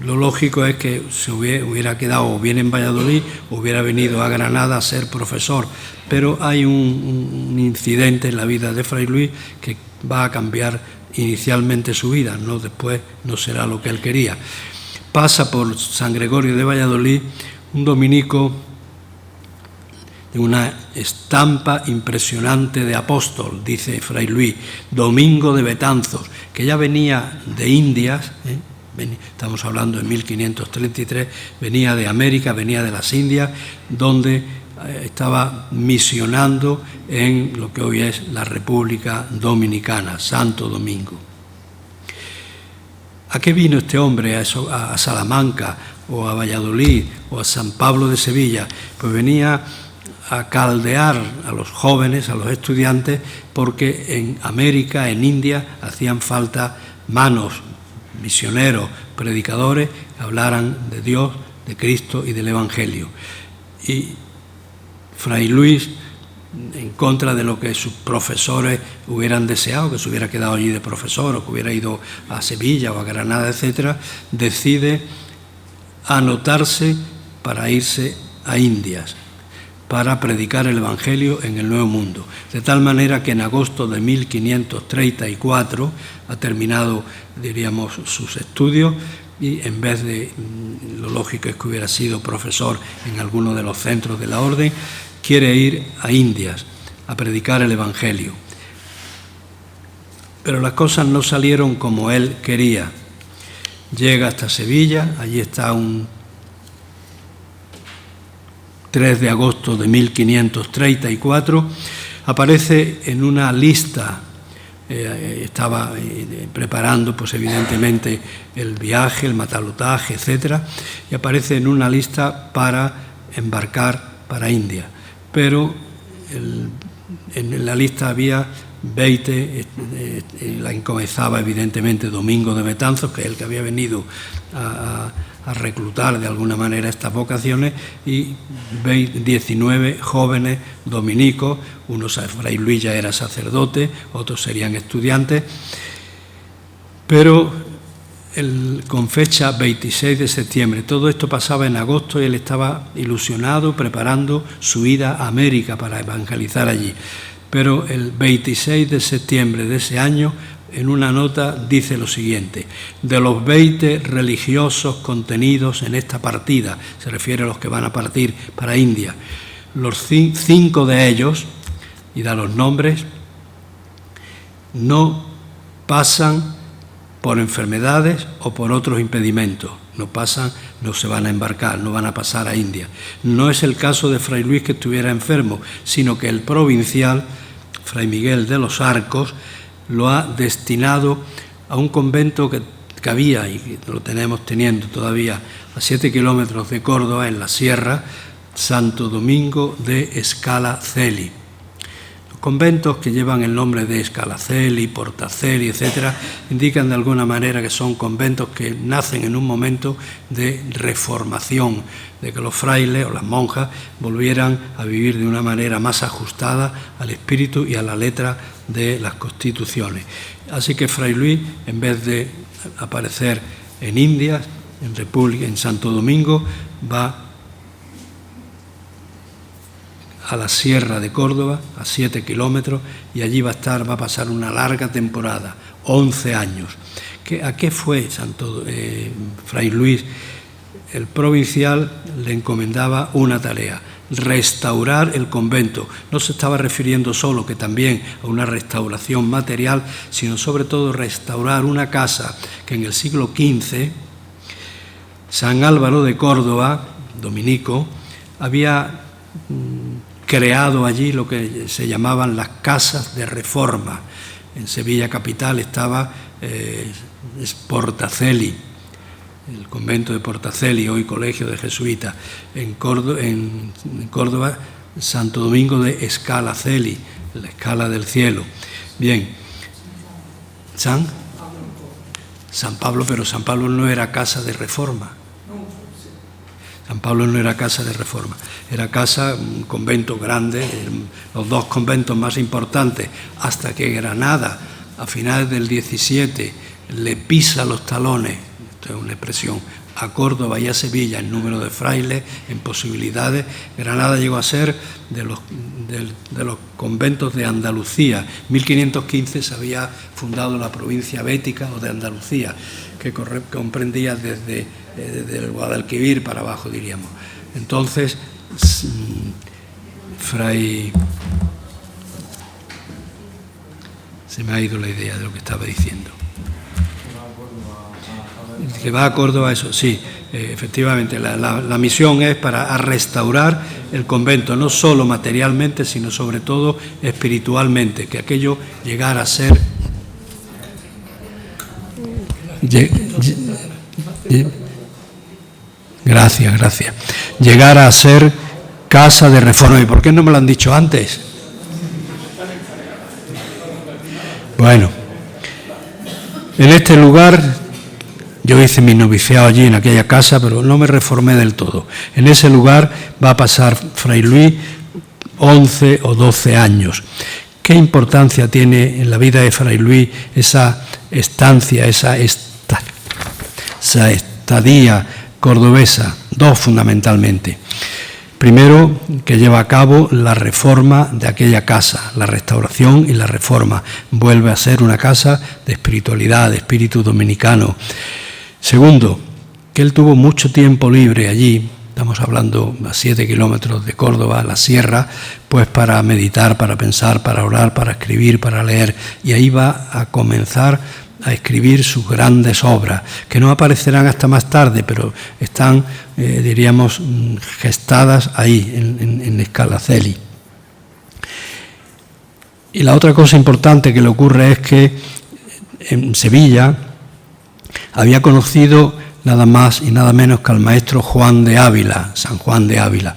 lo lógico es que se hubiera quedado o bien en Valladolid o hubiera venido a Granada a ser profesor, pero hay un incidente en la vida de Fray Luis que va a cambiar inicialmente su vida, después no será lo que él quería. Pasa por San Gregorio de Valladolid un dominico de una estampa impresionante de apóstol, dice Fray Luis, Domingo de Betanzos, que ya venía de Indias, estamos hablando de 1533, venía de América, venía de las Indias, donde estaba misionando en lo que hoy es la República Dominicana, Santo Domingo. ¿A qué vino este hombre a Salamanca o a Valladolid o a San Pablo de Sevilla? Pues venía a caldear a los jóvenes, a los estudiantes, porque en América, en India, hacían falta manos, misioneros, predicadores, que hablaran de Dios, de Cristo y del Evangelio. Y Fray Luis, en contra de lo que sus profesores hubieran deseado, que se hubiera quedado allí de profesor o que hubiera ido a Sevilla o a Granada, etc., decide anotarse para irse a Indias, para predicar el Evangelio en el Nuevo Mundo. De tal manera que en agosto de 1534 ha terminado, diríamos, sus estudios y en vez de, lo lógico es que hubiera sido profesor en alguno de los centros de la orden, quiere ir a Indias a predicar el Evangelio. Pero las cosas no salieron como él quería. Llega hasta Sevilla, allí está un 3 de agosto de 1534, aparece en una lista, estaba preparando pues evidentemente el viaje, el matalotaje, etc., y aparece en una lista para embarcar para India. Pero en la lista había Beite, la encabezaba evidentemente Domingo de Betanzos, que es el que había venido a reclutar de alguna manera estas vocaciones, y 19 jóvenes dominicos, Fray Luis ya era sacerdote, otros serían estudiantes, pero con fecha 26 de septiembre. Todo esto pasaba en agosto y él estaba ilusionado preparando su ida a América para evangelizar allí. Pero el 26 de septiembre de ese año, en una nota dice lo siguiente: de los 20 religiosos contenidos en esta partida, se refiere a los que van a partir para India, los 5 de ellos, y da los nombres, no pasan por enfermedades o por otros impedimentos, no se van a embarcar, no van a pasar a India. No es el caso de Fray Luis, que estuviera enfermo, sino que el provincial, Fray Miguel de los Arcos, lo ha destinado a un convento que había, y lo tenemos teniendo todavía, a 7 kilómetros de Córdoba, en la sierra, Santo Domingo de Scalaceli. Los conventos que llevan el nombre de Scalaceli, Portaceli, etcétera, indican de alguna manera que son conventos que nacen en un momento de reformación, de que los frailes o las monjas volvieran a vivir de una manera más ajustada al espíritu y a la letra de las constituciones. Así que Fray Luis, en vez de aparecer en Indias, en República, en Santo Domingo, va a la Sierra de Córdoba, a 7 kilómetros, y allí va a pasar una larga temporada, 11 años. ¿A qué fue Fray Luis? El provincial le encomendaba una tarea: restaurar el convento. No se estaba refiriendo solo que también a una restauración material, sino sobre todo restaurar una casa que en el siglo XV San Álvaro de Córdoba, dominico, había creado allí lo que se llamaban las casas de reforma. En Sevilla capital estaba Portaceli, el convento de Portaceli, hoy colegio de jesuitas. En Córdoba, Santo Domingo de Scalaceli, la escala del cielo. Bien, San Pablo, pero San Pablo no era casa de reforma. San Pablo no era casa de reforma, era casa, un convento grande, los dos conventos más importantes, hasta que Granada, a finales del 17, le pisa los talones, esto es una expresión, a Córdoba y a Sevilla en número de frailes, en posibilidades. Granada llegó a ser de los conventos de Andalucía. En 1515 se había fundado la provincia bética o de Andalucía, que comprendía desde el Guadalquivir para abajo, diríamos. Entonces, se me ha ido la idea de lo que estaba diciendo. Que va a Córdoba, eso, sí, efectivamente, la misión es para restaurar el convento, no solo materialmente, sino sobre todo espiritualmente, que aquello llegara a ser... Gracias. Llegara a ser casa de reforma. ¿Y por qué no me lo han dicho antes? Bueno, en este lugar yo hice mi noviciado allí en aquella casa, pero no me reformé del todo. En ese lugar va a pasar Fray Luis 11 o 12 años. ¿Qué importancia tiene en la vida de Fray Luis esa estancia, esa estadía cordobesa? Dos, fundamentalmente. Primero, que lleva a cabo la reforma de aquella casa, la restauración y la reforma. Vuelve a ser una casa de espiritualidad, de espíritu dominicano. Segundo, que él tuvo mucho tiempo libre allí, estamos hablando a 7 kilómetros de Córdoba, la sierra, pues para meditar, para pensar, para orar, para escribir, para leer. Y ahí va a comenzar a escribir sus grandes obras, que no aparecerán hasta más tarde, pero están, diríamos, gestadas ahí, en Scalaceli. Y la otra cosa importante que le ocurre es que en Sevilla había conocido nada más y nada menos que al maestro Juan de Ávila, San Juan de Ávila,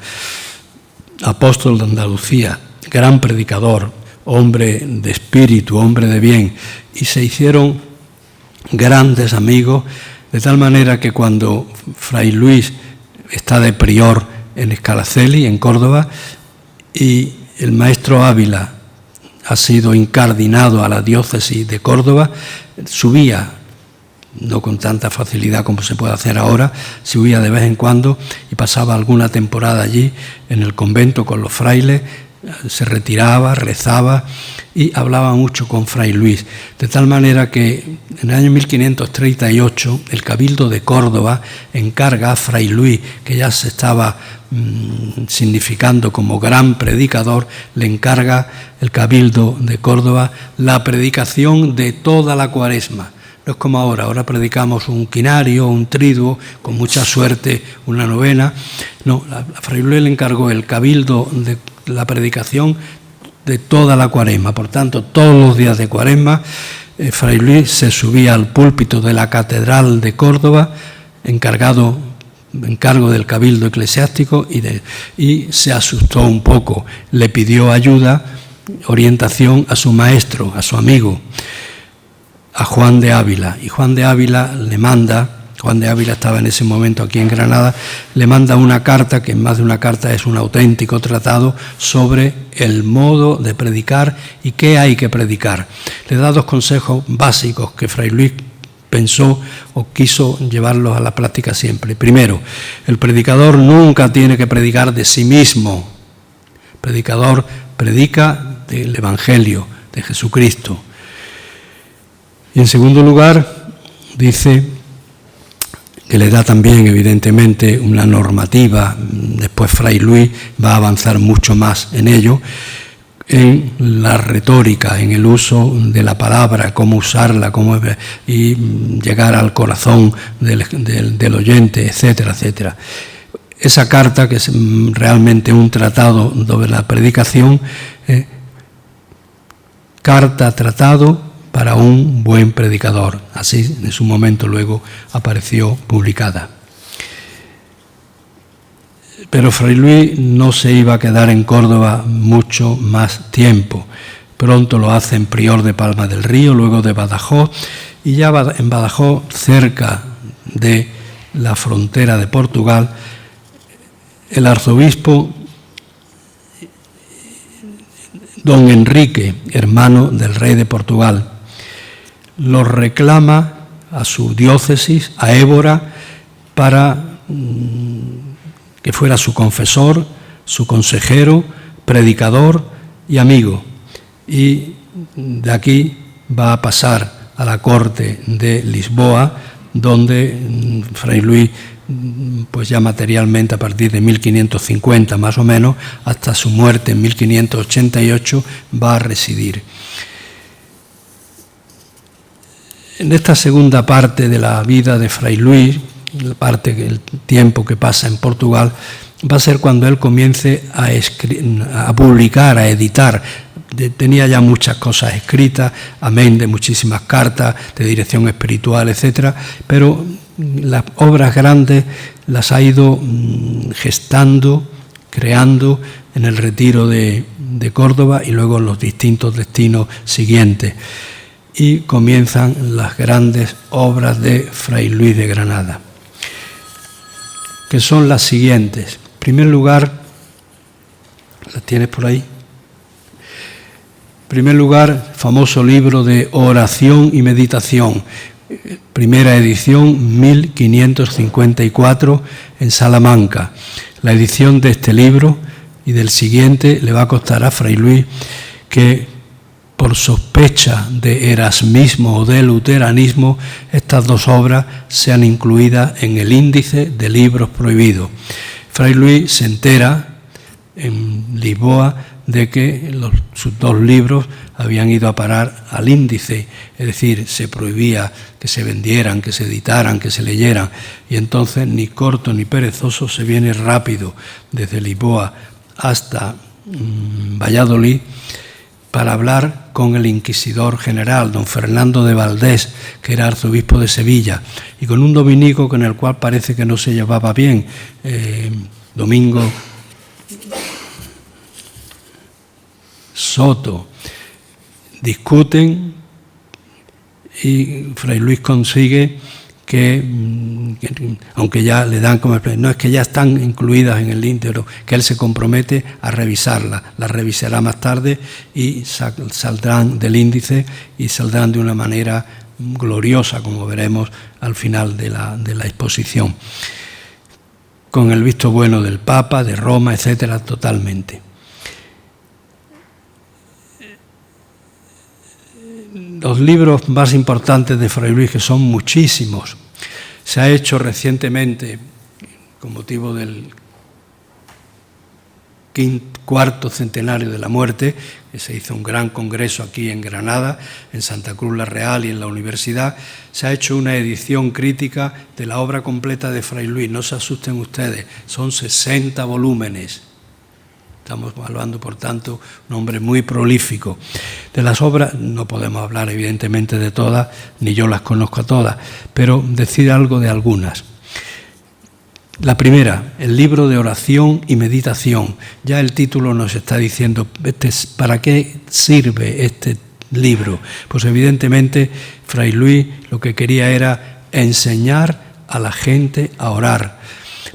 apóstol de Andalucía, gran predicador, hombre de espíritu, hombre de bien, y se hicieron grandes amigos, de tal manera que cuando Fray Luis está de prior en Scalaceli, en Córdoba, y el maestro Ávila ha sido incardinado a la diócesis de Córdoba, subía, no con tanta facilidad como se puede hacer ahora, subía de vez en cuando y pasaba alguna temporada allí en el convento con los frailes, se retiraba, rezaba y hablaba mucho con Fray Luis, de tal manera que en el año 1538 el Cabildo de Córdoba encarga a Fray Luis, que ya se estaba significando como gran predicador, le encarga el Cabildo de Córdoba la predicación de toda la Cuaresma. No es como ahora predicamos un quinario, un triduo, con mucha suerte una novena. No, a Fray Luis le encargó el Cabildo de la predicación de toda la Cuaresma. Por tanto, todos los días de Cuaresma, Fray Luis se subía al púlpito de la Catedral de Córdoba, encargado encargo del cabildo eclesiástico y se asustó un poco. Le pidió ayuda, orientación a su maestro, a su amigo, a Juan de Ávila. Y Juan de Ávila le manda, Juan de Ávila estaba en ese momento aquí en Granada, le manda una carta, que más de una carta es un auténtico tratado sobre el modo de predicar y qué hay que predicar. Le da 2 consejos básicos que Fray Luis pensó o quiso llevarlos a la práctica siempre. Primero, el predicador nunca tiene que predicar de sí mismo. El predicador predica del Evangelio, de Jesucristo. Y en segundo lugar, dice que le da también, evidentemente, una normativa. Después Fray Luis va a avanzar mucho más en ello, en la retórica, en el uso de la palabra, cómo usarla, y llegar al corazón del oyente, etcétera, etcétera. Esa carta, que es realmente un tratado sobre la predicación, tratado para un buen predicador. Así en su momento luego apareció publicada. Pero Fray Luis no se iba a quedar en Córdoba mucho más tiempo. Pronto lo hace en prior de Palma del Río, luego de Badajoz, y ya en Badajoz, cerca de la frontera de Portugal, el arzobispo don Enrique, hermano del rey de Portugal, lo reclama a su diócesis, a Évora, para que fuera su confesor, su consejero, predicador y amigo. Y de aquí va a pasar a la corte de Lisboa, donde Fray Luis, pues ya materialmente a partir de 1550 más o menos, hasta su muerte en 1588, va a residir. En esta segunda parte de la vida de Fray Luis, el tiempo que pasa en Portugal, va a ser cuando él comience a publicar, a editar. Tenía ya muchas cosas escritas, amén de muchísimas cartas de dirección espiritual, etcétera, pero las obras grandes las ha ido gestando, creando en el retiro de Córdoba y luego en los distintos destinos siguientes. Y comienzan las grandes obras de Fray Luis de Granada, que son las siguientes. En primer lugar, ¿las tienes por ahí? En primer lugar, famoso libro de oración y meditación, primera edición, 1554, en Salamanca. La edición de este libro y del siguiente le va a costar a Fray Luis que, por sospecha de erasmismo o de luteranismo, estas 2 obras sean incluidas en el índice de libros prohibidos. Fray Luis se entera en Lisboa de que sus 2 libros habían ido a parar al índice, es decir, se prohibía que se vendieran, que se editaran, que se leyeran, y entonces ni corto ni perezoso se viene rápido desde Lisboa hasta Valladolid para hablar con el inquisidor general, don Fernando de Valdés, que era arzobispo de Sevilla, y con un dominico con el cual parece que no se llevaba bien, Domingo Soto. Discuten y Fray Luis consigue que, aunque ya le dan como no es que ya están incluidas en el íntegro, que él se compromete a revisarlas, las revisará más tarde y saldrán del índice y saldrán de una manera gloriosa, como veremos al final de la exposición, con el visto bueno del Papa, de Roma, etcétera, totalmente. Los libros más importantes de Fray Luis, que son muchísimos, se ha hecho recientemente, con motivo del cuarto centenario de la muerte, que se hizo un gran congreso aquí en Granada, en Santa Cruz la Real y en la universidad, se ha hecho una edición crítica de la obra completa de Fray Luis. No se asusten ustedes, son 60 volúmenes. Estamos hablando, por tanto, un hombre muy prolífico. De las obras no podemos hablar, evidentemente, de todas, ni yo las conozco a todas, pero decir algo de algunas. La primera, el libro de oración y meditación. Ya el título nos está diciendo para qué sirve este libro. Pues evidentemente Fray Luis lo que quería era enseñar a la gente a orar,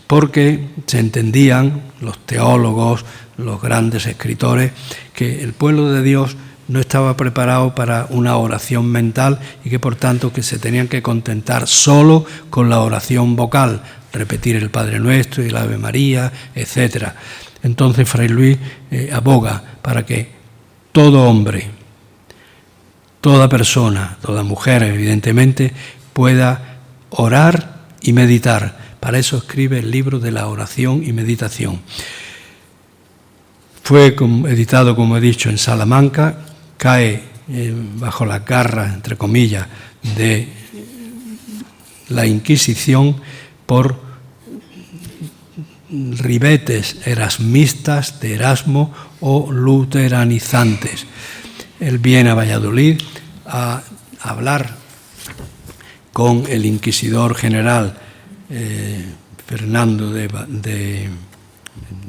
porque se entendían los teólogos, los grandes escritores, que el pueblo de Dios no estaba preparado para una oración mental y que por tanto que se tenían que contentar solo con la oración vocal, repetir el Padre Nuestro y el Ave María, etc. Entonces Fray Luis aboga para que todo hombre, toda persona, toda mujer evidentemente, pueda orar y meditar. Para eso escribe el libro de la oración y meditación. Fue editado, como he dicho, en Salamanca, cae bajo la garra, entre comillas, de la Inquisición por ribetes erasmistas de Erasmo o luteranizantes. Él viene a Valladolid a hablar con el inquisidor general Fernando de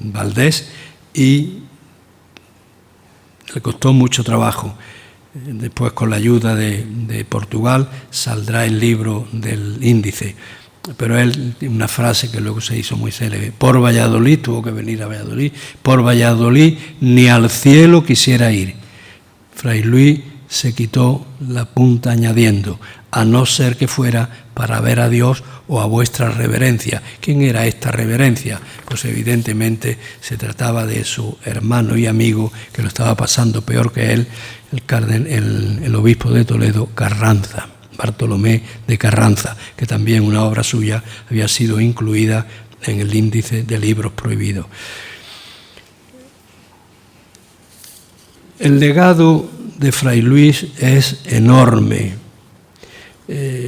Valdés y le costó mucho trabajo. Después, con la ayuda de Portugal, saldrá el libro del índice. Pero él, una frase que luego se hizo muy célebre: por Valladolid, tuvo que venir a Valladolid, por Valladolid ni al cielo quisiera ir. Fray Luis se quitó la punta añadiendo: a no ser que fuera para ver a Dios o a vuestra reverencia. ¿Quién era esta reverencia? Pues evidentemente se trataba de su hermano y amigo, que lo estaba pasando peor que él, el obispo de Toledo, Carranza, Bartolomé de Carranza, que también una obra suya había sido incluida en el índice de libros prohibidos. El legado de Fray Luis es enorme.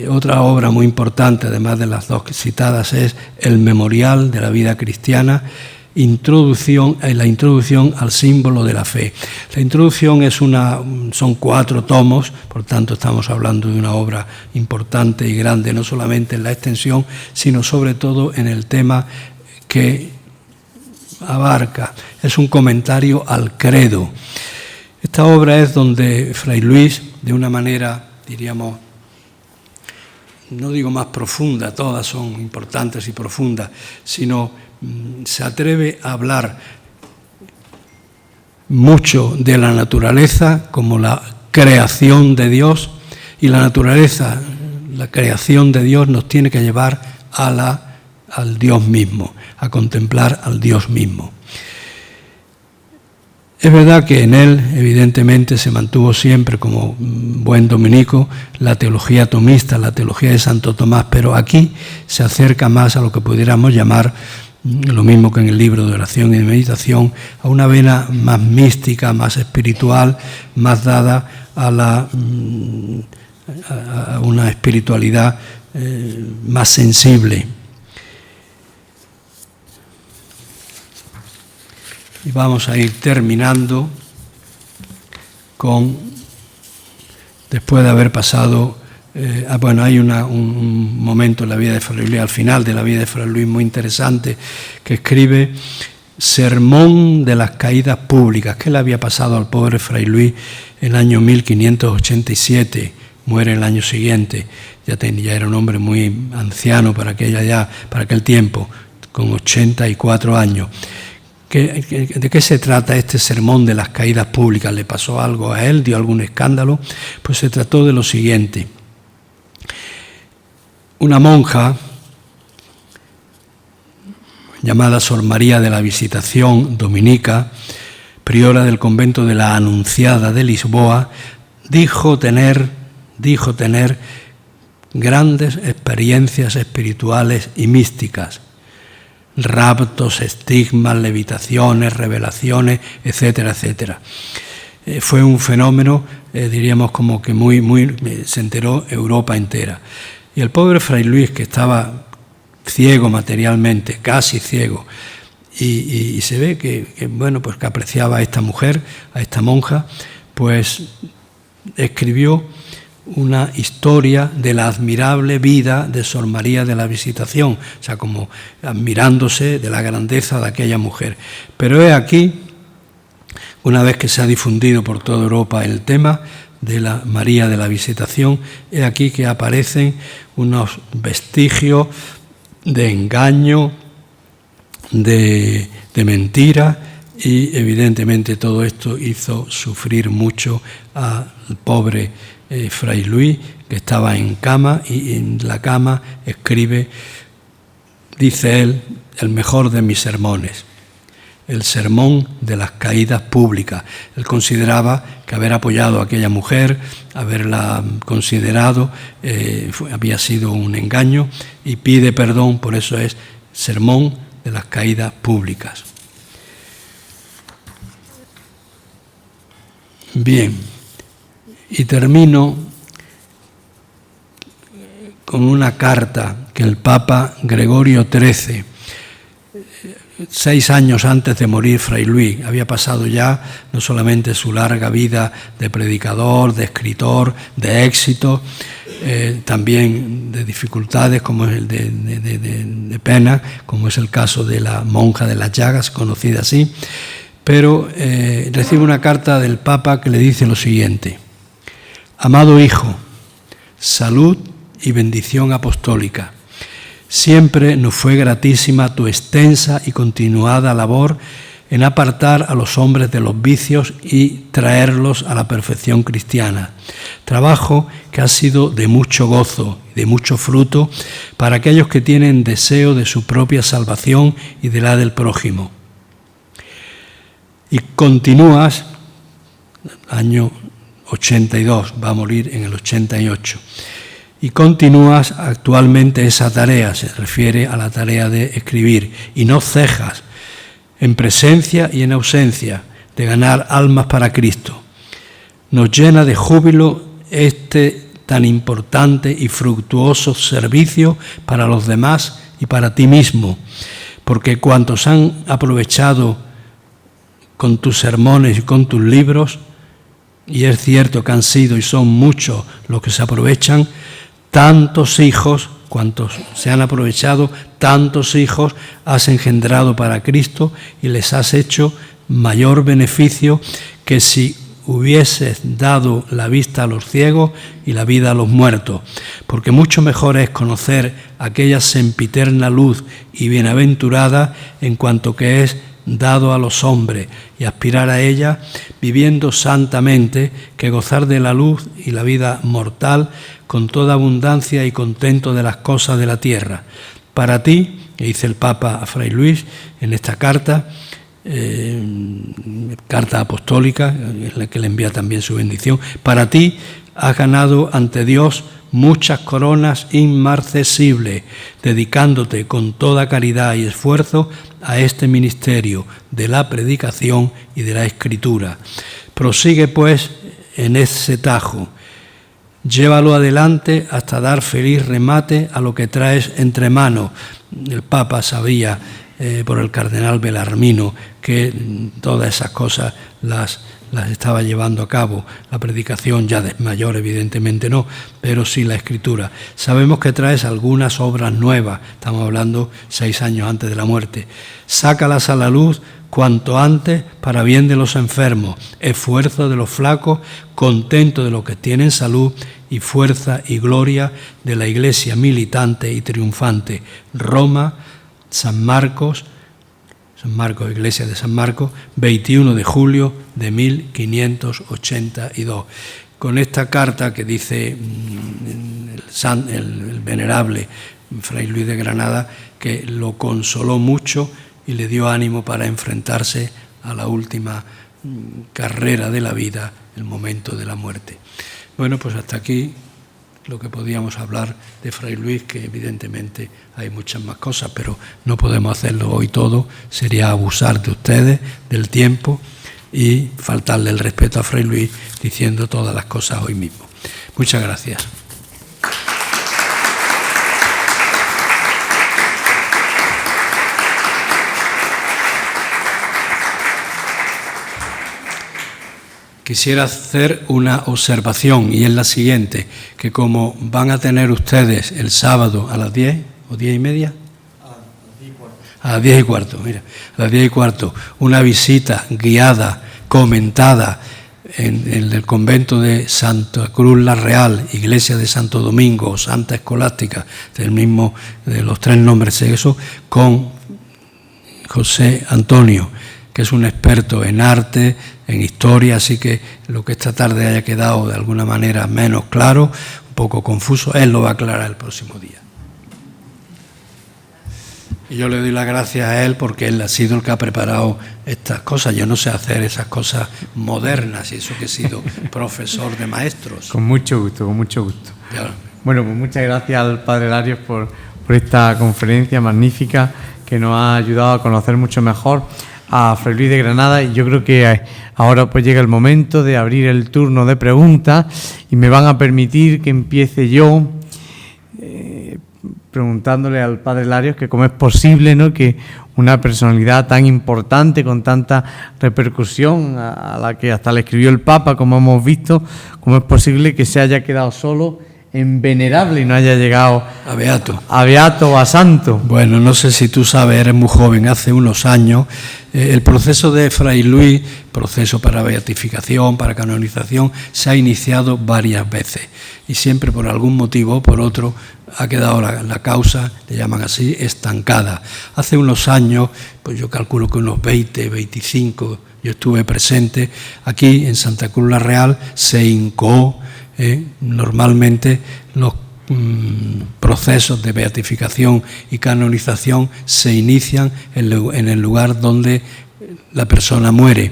Otra obra muy importante, además de las dos citadas, es el Memorial de la Vida Cristiana, la introducción al símbolo de la fe. La introducción son 4 tomos, por tanto estamos hablando de una obra importante y grande, no solamente en la extensión, sino sobre todo en el tema que abarca. Es un comentario al credo. Esta obra es donde Fray Luis, de una manera, diríamos, no digo más profunda, todas son importantes y profundas, sino se atreve a hablar mucho de la naturaleza como la creación de Dios, y la naturaleza, la creación de Dios nos tiene que llevar al Dios mismo, a contemplar al Dios mismo. Es verdad que en él, evidentemente, se mantuvo siempre, como buen dominico, la teología tomista, la teología de Santo Tomás, pero aquí se acerca más a lo que pudiéramos llamar, lo mismo que en el libro de oración y de meditación, a una vena más mística, más espiritual, más dada a una espiritualidad más sensible. Y vamos a ir terminando después de haber pasado, hay un momento en la vida de Fray Luis, al final de la vida de Fray Luis, muy interesante, que escribe Sermón de las caídas públicas. ¿Qué le había pasado al pobre Fray Luis en el año 1587? Muere el año siguiente, ya era un hombre muy anciano para aquel tiempo, con 84 años. ¿De qué se trata este sermón de las caídas públicas? ¿Le pasó algo a él? ¿Dio algún escándalo? Pues se trató de lo siguiente. Una monja llamada Sor María de la Visitación, dominica, priora del convento de la Anunciada de Lisboa, dijo tener grandes experiencias espirituales y místicas. Raptos, estigmas, levitaciones, revelaciones, etcétera, etcétera. Fue un fenómeno, diríamos, como que se enteró Europa entera. Y el pobre Fray Luis, que estaba ciego materialmente, casi ciego, y se ve que apreciaba a esta mujer, a esta monja, pues escribió una historia de la admirable vida de Sor María de la Visitación, o sea, como admirándose de la grandeza de aquella mujer. Pero he aquí, una vez que se ha difundido por toda Europa el tema de la María de la Visitación, he aquí que aparecen unos vestigios de engaño, de mentira, y evidentemente todo esto hizo sufrir mucho al pobre Fray Luis, que estaba en cama, y en la cama escribe, dice él, el mejor de mis sermones, el sermón de las caídas públicas. Él consideraba que haber apoyado a aquella mujer, haberla considerado, había sido un engaño, y pide perdón, por eso es sermón de las caídas públicas. Bien, y termino con una carta que el Papa Gregorio XIII, 6 años antes de morir Fray Luis, había pasado ya no solamente su larga vida de predicador, de escritor, de éxito, también de dificultades como es el de pena, como es el caso de la monja de las llagas, conocida así, pero recibe una carta del Papa que le dice lo siguiente: amado hijo, salud y bendición apostólica. Siempre nos fue gratísima tu extensa y continuada labor en apartar a los hombres de los vicios y traerlos a la perfección cristiana. Trabajo que ha sido de mucho gozo y de mucho fruto para aquellos que tienen deseo de su propia salvación y de la del prójimo. Y continúas, año 82, va a morir en el 88, y continúas actualmente esa tarea, se refiere a la tarea de escribir, y no cejas en presencia y en ausencia de ganar almas para Cristo. Nos llena de júbilo este tan importante y fructuoso servicio para los demás y para ti mismo, porque cuantos han aprovechado con tus sermones y con tus libros, y es cierto que han sido y son muchos los que se aprovechan, tantos hijos, cuantos se han aprovechado, tantos hijos has engendrado para Cristo y les has hecho mayor beneficio que si hubieses dado la vista a los ciegos y la vida a los muertos, porque mucho mejor es conocer aquella sempiterna luz y bienaventurada en cuanto que es dado a los hombres y aspirar a ella viviendo santamente que gozar de la luz y la vida mortal con toda abundancia y contento de las cosas de la tierra. Para ti, que dice el Papa a Fray Luis en esta carta, carta apostólica, en la que le envía también su bendición, para ti has ganado ante Dios muchas coronas inmarcesibles, dedicándote con toda caridad y esfuerzo a este ministerio de la predicación y de la escritura. Prosigue pues en ese tajo, llévalo adelante hasta dar feliz remate a lo que traes entre manos. El Papa sabía por el cardenal Belarmino que todas esas cosas las estaba llevando a cabo, la predicación ya de mayor evidentemente no, pero sí la escritura. Sabemos que traes algunas obras nuevas, estamos hablando 6 años antes de la muerte. Sácalas a la luz cuanto antes para bien de los enfermos, esfuerzo de los flacos, contento de los que tienen salud y fuerza y gloria de la Iglesia militante y triunfante. Roma, San Marcos, Iglesia de San Marcos, 21 de julio de 1582. Con esta carta que dice el venerable Fray Luis de Granada, que lo consoló mucho y le dio ánimo para enfrentarse a la última carrera de la vida, el momento de la muerte. Bueno, pues hasta aquí lo que podíamos hablar de Fray Luis, que evidentemente hay muchas más cosas, pero no podemos hacerlo hoy todo, sería abusar de ustedes, del tiempo, y faltarle el respeto a Fray Luis diciendo todas las cosas hoy mismo. Muchas gracias. quisiera hacer una observación, y es la siguiente, que como van a tener ustedes el sábado a las 10 o 10 y media, a las 10 y cuarto, mira, a las 10 y cuarto, una visita guiada, comentada en el convento de Santa Cruz la Real, Iglesia de Santo Domingo o Santa Escolástica, del mismo de los tres nombres, eso, con José Antonio, que es un experto en arte, en historia, así que lo que esta tarde haya quedado de alguna manera menos claro, un poco confuso, él lo va a aclarar el próximo día. Y yo le doy las gracias a él porque él ha sido el que ha preparado estas cosas. Yo no sé hacer esas cosas modernas, y eso que he sido profesor de maestros. Con mucho gusto, con mucho gusto. Ya. Bueno, pues muchas gracias al Padre Larios por esta conferencia magnífica que nos ha ayudado a conocer mucho mejor a Fray Luis de Granada, y yo creo que ahora pues llega el momento de abrir el turno de preguntas y me van a permitir que empiece yo preguntándole al Padre Larios que cómo es posible, ¿no?, que una personalidad tan importante, con tanta repercusión, a la que hasta le escribió el Papa, como hemos visto, cómo es posible que se haya quedado solo en venerable y no haya llegado a beato o a santo. Bueno, no sé si tú sabes, eres muy joven, hace unos años el proceso de Fray Luis, proceso para beatificación, para canonización, se ha iniciado varias veces y siempre por algún motivo o por otro ha quedado la causa, le llaman así, estancada. Hace unos años, pues yo calculo que unos 20, 25, yo estuve presente, aquí en Santa Cruz la Real se incoó. Normalmente los procesos de beatificación y canonización se inician en el lugar donde la persona muere.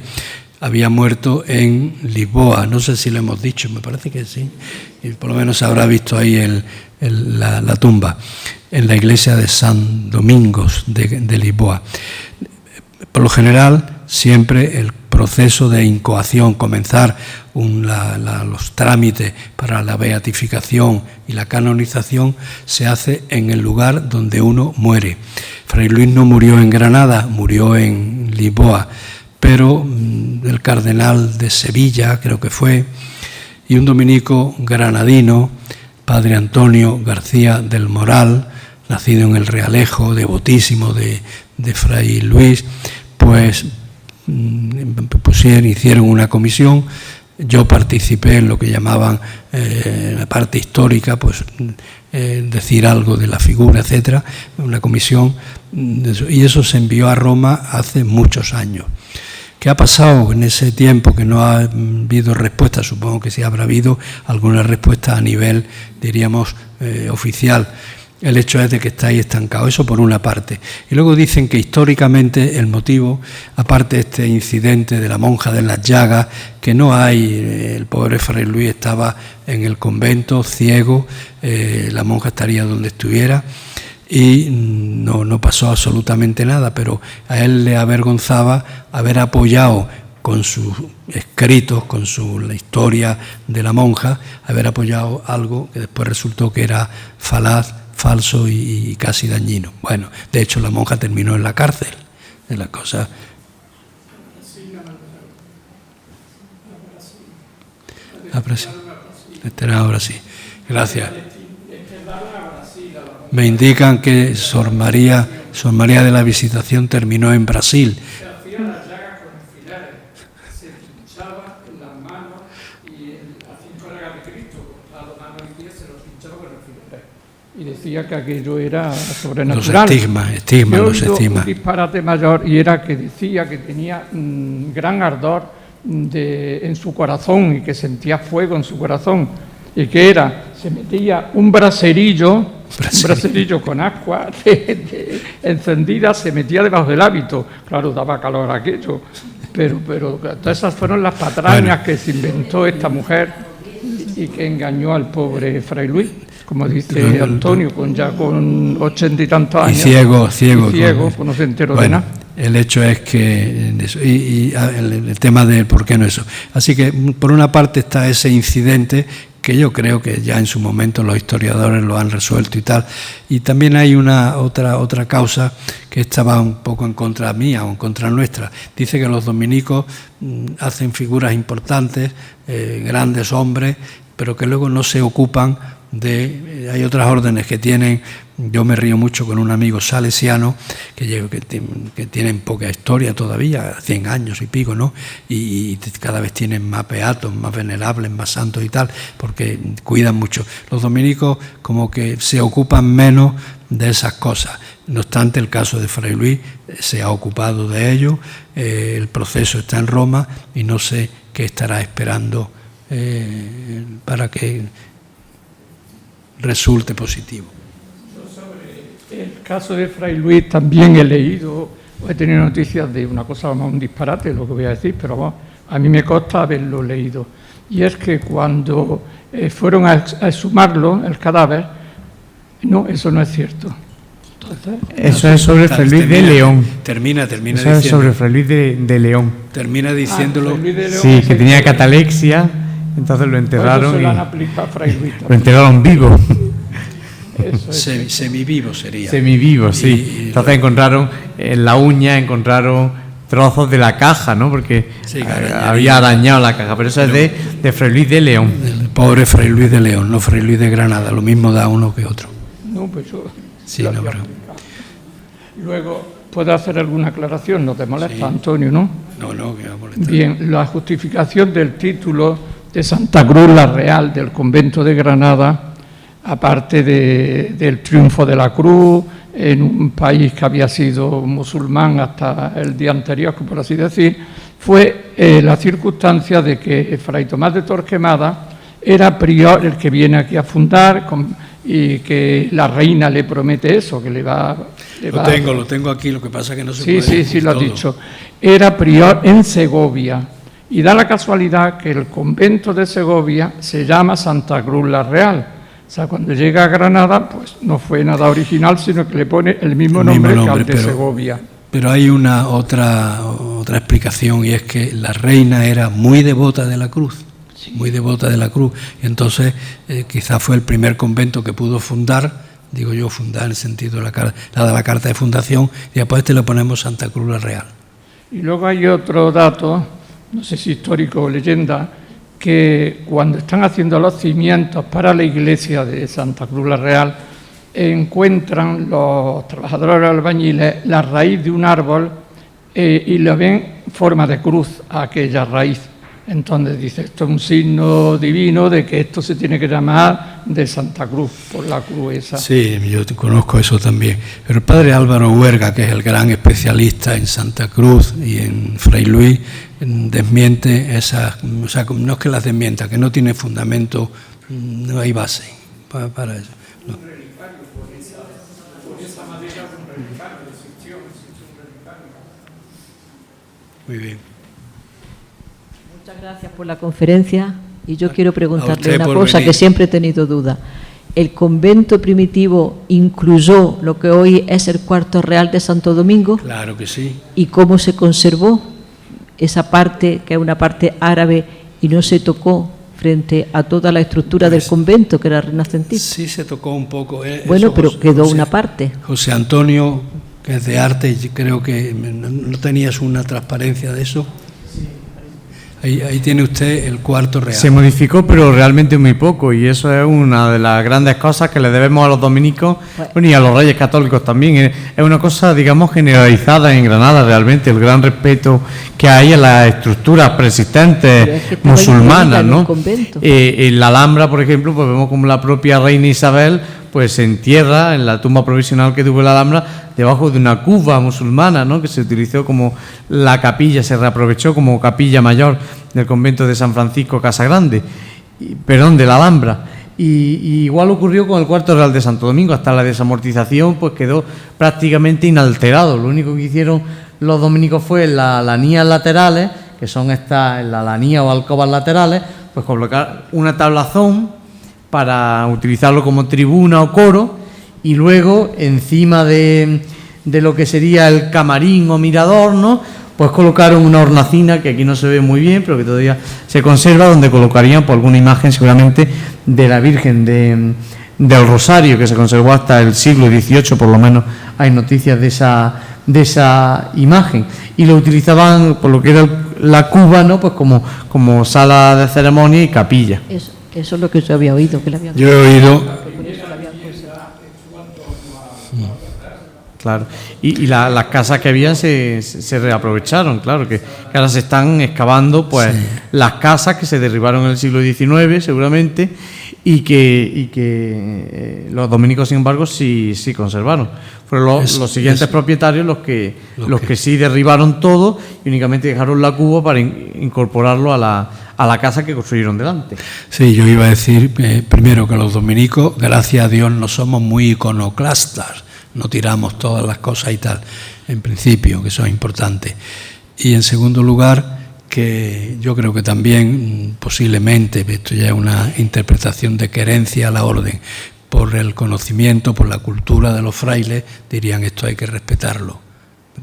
Había muerto en Lisboa, no sé si lo hemos dicho, me parece que sí, y por lo menos se habrá visto ahí la tumba, en la iglesia de San Domingos de Lisboa. Por lo general, siempre el proceso de incoación, comenzar los trámites para la beatificación y la canonización, se hace en el lugar donde uno muere. Fray Luis no murió en Granada, murió en Lisboa, pero el cardenal de Sevilla, creo que fue, y un dominico granadino, Padre Antonio García del Moral, nacido en el Realejo, devotísimo de Fray Luis, pues hicieron una comisión. Yo participé en lo que llamaban la parte histórica, pues decir algo de la figura, etcétera, una comisión, y eso se envió a Roma hace muchos años. ¿Qué ha pasado en ese tiempo que no ha habido respuesta? Supongo que sí habrá habido alguna respuesta a nivel, diríamos, oficial. El hecho es de que está ahí estancado, eso por una parte. Y luego dicen que históricamente el motivo, aparte de este incidente de la monja de las llagas, que no hay, el pobre Fray Luis estaba en el convento, ciego, la monja estaría donde estuviera, y no pasó absolutamente nada, pero a él le avergonzaba haber apoyado con sus escritos, con la historia de la monja, haber apoyado algo que después resultó que era falaz, falso y casi dañino. Bueno, de hecho la monja terminó en la cárcel, de las cosas. Ahora sí. Gracias. Me indican que Sor María de la Visitación terminó en Brasil. Y decía que aquello era sobrenatural. Los estigmas. Un disparate mayor, y era que decía que tenía gran ardor en su corazón y que sentía fuego en su corazón, y que se metía un braserillo con agua encendida, se metía debajo del hábito. Claro, daba calor aquello, pero todas esas fueron las patrañas que se inventó esta mujer y que engañó al pobre Fray Luis, como dice Antonio, con 80 y tantos años. Y ciego, pues no se enteró de nada. El hecho es que el tema de por qué no eso. Así que por una parte está ese incidente que yo creo que ya en su momento los historiadores lo han resuelto y tal. Y también hay otra causa que estaba un poco en contra mía o en contra nuestra. Dice que los dominicos hacen figuras importantes, grandes hombres, pero que luego no se ocupan hay otras órdenes que tienen. Yo me río mucho con un amigo salesiano que tienen poca historia todavía, 100 años y pico, ¿no? Y cada vez tienen más beatos, más venerables, más santos y tal, porque cuidan mucho. Los dominicos como que se ocupan menos de esas cosas. No obstante, el caso de Fray Luis se ha ocupado de ello, el proceso está en Roma y no sé qué estará esperando para que resulte positivo. Sobre el caso de Fray Luis también he leído, he tenido noticias de una cosa, vamos, un disparate lo que voy a decir, pero vamos, a mí me consta haberlo leído. Y es que cuando fueron a exhumarlo, el cadáver, no, eso no es cierto. Entonces, eso es sobre Fray Luis de León. Termina eso diciendo. Es sobre Fray Luis de León. Termina diciéndolo. Fray Luis de León, Sí, que tenía catalexia, entonces lo enterraron. se lo han aplicado a Fray Luis lo enterraron vivo. Semivivo sería. Semivivo, sí. Entonces encontraron en la uña, encontraron trozos de la caja, ¿no? Porque sí, había arañado la caja, pero eso es de Fray Luis de León. El pobre Fray Luis de León, no Fray Luis de Granada, lo mismo da uno que otro. No, pues yo... Sí, no, pero... Luego, ¿puedo hacer alguna aclaración? No te molesta, sí. Antonio, ¿no? No, que va a molestar. Bien, la justificación del título de Santa Cruz la Real del convento de Granada, aparte del triunfo de la cruz en un país que había sido musulmán hasta el día anterior, por así decir, fue la circunstancia de que Fray Tomás de Torquemada era prior, el que viene aquí a fundar, y que la reina le promete eso, que le va... Lo tengo aquí, lo que pasa es que no se puede decir Sí, lo ha todo. dicho. Era prior en Segovia, y da la casualidad que el convento de Segovia se llama Santa Cruz la Real. O sea, cuando llega a Granada, pues no fue nada original, sino que le pone el mismo nombre que al de Segovia. Pero hay una otra explicación, y es que la reina era muy devota de la cruz. Sí. Muy devota de la cruz. Y entonces quizás fue el primer convento que pudo fundar, digo yo, fundar en el sentido de la carta de fundación, y después le ponemos Santa Cruz la Real. Y luego hay otro dato, no sé si histórico o leyenda, que cuando están haciendo los cimientos para la iglesia de Santa Cruz la Real, encuentran los trabajadores albañiles la raíz de un árbol y le ven forma de cruz a aquella raíz. Entonces dice, esto es un signo divino de que esto se tiene que llamar de Santa Cruz, por la cruz esa. Sí, yo conozco eso también. Pero el padre Álvaro Huerga, que es el gran especialista en Santa Cruz y en Fray Luis, desmiente esas, o sea, no es que las desmienta, que no tiene fundamento, no hay base para eso. No. Muy bien. Muchas gracias por la conferencia y yo quiero preguntarle una cosa que siempre he tenido duda. ¿El convento primitivo incluyó lo que hoy es el cuarto real de Santo Domingo? Claro que sí. ¿Y cómo se conservó esa parte, que es una parte árabe, y no se tocó frente a toda la estructura del convento, que era renacentista? Sí, se tocó un poco. Bueno, pero quedó una parte. José Antonio, que es de arte, y creo que no tenías una transparencia de eso. Ahí tiene usted el cuarto real. Se modificó, pero realmente muy poco, y eso es una de las grandes cosas que le debemos a los dominicos, bueno, y a los reyes católicos también. Es una cosa, digamos, generalizada en Granada, realmente, el gran respeto que hay a las estructuras preexistentes musulmanas, ¿no? En la Alhambra, por ejemplo, pues vemos como la propia reina Isabel pues se entierra en la tumba provisional que tuvo en la Alhambra debajo de una cuba musulmana, ¿no? Que se utilizó como la capilla, se reaprovechó como capilla mayor del convento de San Francisco Casagrande, de la Alhambra. Y igual ocurrió con el cuarto real de Santo Domingo, hasta la desamortización pues quedó prácticamente inalterado. Lo único que hicieron los dominicos fue en las alanías laterales, que son estas, en la alanía o alcobas laterales, pues colocar una tablazón para utilizarlo como tribuna o coro, y luego encima de lo que sería el camarín o mirador, ¿no? Pues colocaron una hornacina que aquí no se ve muy bien, pero que todavía se conserva, donde colocarían por alguna imagen seguramente de la Virgen del Rosario, que se conservó hasta el siglo XVIII, por lo menos hay noticias de esa imagen, y lo utilizaban por lo que era la cuba, ¿no? Pues como sala de ceremonia y capilla. Eso es lo que yo había oído, que le habían... Yo he oído... Claro, y las casas que habían se reaprovecharon, claro, que ahora se están excavando pues sí, las casas que se derribaron en el siglo XIX seguramente y que los dominicos sin embargo sí conservaron. Fueron los siguientes propietarios los que sí derribaron todo y únicamente dejaron la cuba para incorporarlo a la casa que construyeron delante. Sí, yo iba a decir primero que los dominicos, gracias a Dios, no somos muy iconoclastas. No tiramos todas las cosas y tal, en principio, que eso es importante. Y en segundo lugar, que yo creo que también, posiblemente, esto ya es una interpretación de querencia a la orden, por el conocimiento, por la cultura de los frailes, dirían esto hay que respetarlo.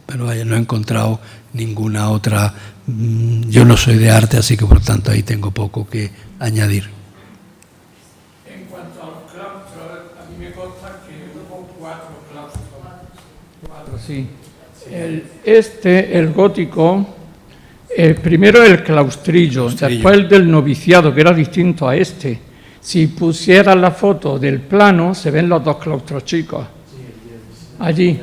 Pero vaya, no he encontrado ninguna otra... Yo no soy de arte, así que por tanto ahí tengo poco que añadir. Sí. El gótico, primero el claustrillo, después el del noviciado, que era distinto a este. Si pusieras la foto del plano, se ven los dos claustros chicos. Allí.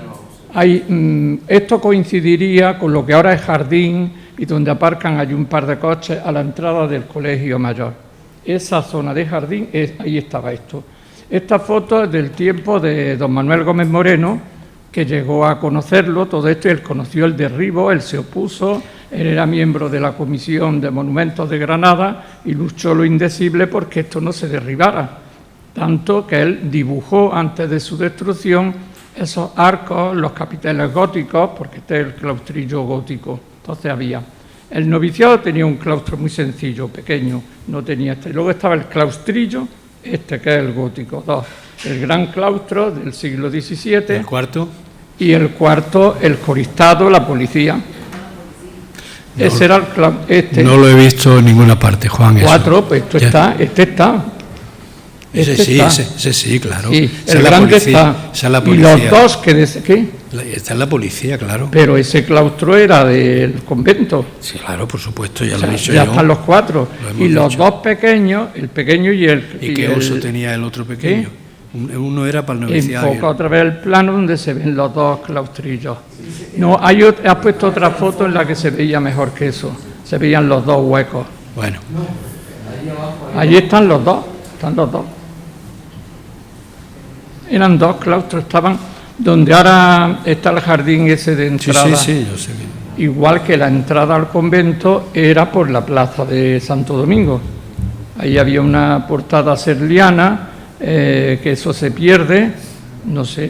Esto coincidiría con lo que ahora es jardín y donde aparcan allí un par de coches a la entrada del colegio mayor. Esa zona de jardín, ahí estaba esto. Esta foto es del tiempo de don Manuel Gómez Moreno, que llegó a conocerlo, todo esto, él conoció el derribo, él se opuso, él era miembro de la Comisión de Monumentos de Granada y luchó lo indecible porque esto no se derribara, tanto que él dibujó antes de su destrucción esos arcos, los capiteles góticos, porque este es el claustrillo gótico, entonces había. El noviciado tenía un claustro muy sencillo, pequeño, no tenía este. Luego estaba el claustrillo, este que es el gótico, dos. El gran claustro del siglo XVII. ¿El cuarto? Y el cuarto, el coristado, la policía. Ese era el claustro. No lo he visto en ninguna parte, Juan. Cuatro, pues esto está, este está. Ese sí, claro. Sí, el grande está. Esa es la policía. Y los dos que... ¿Qué? Está en la policía, claro. Pero ese claustro era del convento. Sí, claro, por supuesto, ya lo he dicho ya yo. Están los cuatro. Y los dos pequeños, el pequeño y el... ¿Y qué uso tenía el otro pequeño? ¿Qué? Uno era para el noviciado. Enfoca otra vez el plano donde se ven los dos claustrillos. No, has puesto otra foto en la que se veía mejor que eso. Se veían los dos huecos. Bueno. Allí están los dos. Eran dos claustros, estaban donde ahora está el jardín ese de entrada. Sí, yo sé. Igual que la entrada al convento era por la plaza de Santo Domingo. Ahí había una portada serliana, que eso se pierde, no sé,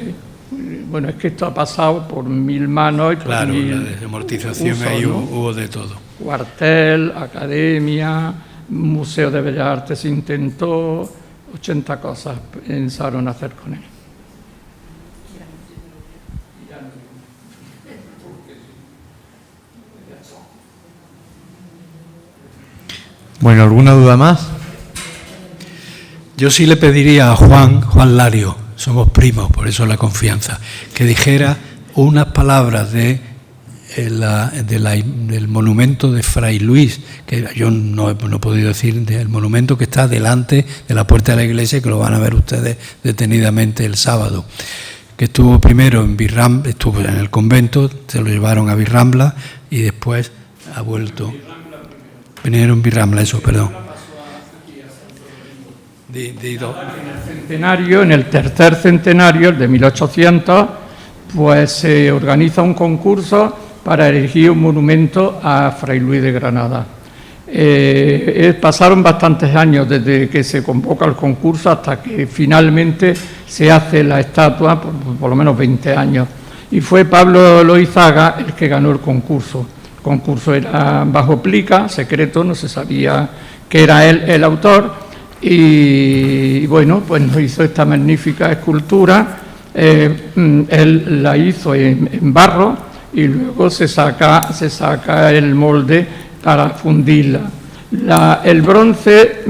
bueno, es que esto ha pasado por 1000 manos y por claro, 1000 la desamortización usos, ahí ¿no? hubo de todo. Cuartel, academia, Museo de Bellas Artes se intentó, 80 cosas pensaron hacer con él. Bueno, ¿alguna duda más? Yo sí le pediría a Juan Lario, somos primos, por eso la confianza, que dijera unas palabras del monumento de Fray Luis, que yo no he podido decir, del monumento que está delante de la puerta de la iglesia, que lo van a ver ustedes detenidamente el sábado, que estuvo primero en Virrambla, estuvo en el convento, se lo llevaron a Virrambla y después ha vuelto. Primero en Virrambla, eso, perdón. En el tercer centenario, el de 1800, pues se organiza un concurso para elegir un monumento a Fray Luis de Granada. Pasaron bastantes años desde que se convoca el concurso hasta que finalmente se hace la estatua, por lo menos 20 años. Y fue Pablo Loizaga el que ganó el concurso. El concurso era bajo plica, secreto, no se sabía que era él el autor. Y bueno, pues nos hizo esta magnífica escultura. Él la hizo en barro y luego se saca el molde para fundirla. El bronce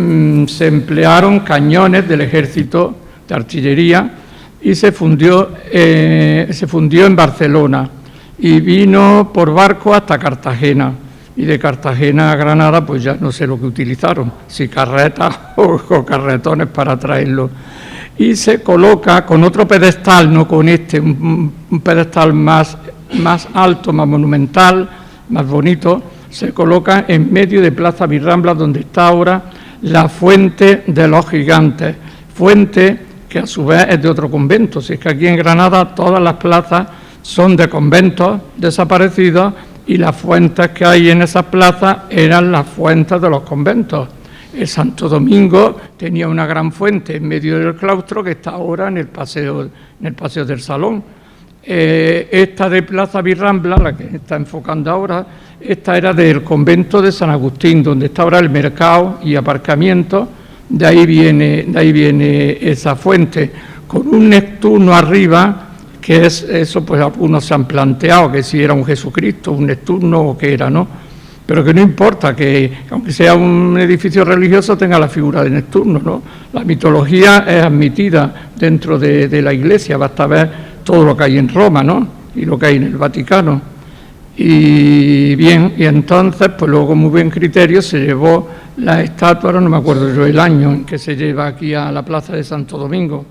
se emplearon cañones del ejército de artillería y se fundió en Barcelona y vino por barco hasta Cartagena. Y de Cartagena a Granada, pues ya no sé lo que utilizaron, si carretas o carretones para traerlo. Y se coloca con otro pedestal, no con este, un pedestal más alto, más monumental, más bonito, se coloca en medio de Plaza Virrambla, donde está ahora la Fuente de los Gigantes, fuente que a su vez es de otro convento. Si es que aquí en Granada todas las plazas son de conventos desaparecidos y las fuentes que hay en esas plazas eran las fuentes de los conventos. El Santo Domingo tenía una gran fuente en medio del claustro que está ahora en el paseo del Salón. Esta de Plaza Virrambla, la que está enfocando ahora, esta era del convento de San Agustín, donde está ahora el mercado y aparcamiento. De ahí viene esa fuente, con un Neptuno arriba, que es eso, pues algunos se han planteado que si era un Jesucristo, un Neptuno o qué era, ¿no? Pero que no importa, que aunque sea un edificio religioso tenga la figura de Neptuno, ¿no? La mitología es admitida dentro de la Iglesia, basta ver todo lo que hay en Roma, ¿no? Y lo que hay en el Vaticano. Y bien, y entonces, pues luego con muy buen criterio se llevó la estatua, ahora no me acuerdo yo el año en que se lleva aquí a la Plaza de Santo Domingo,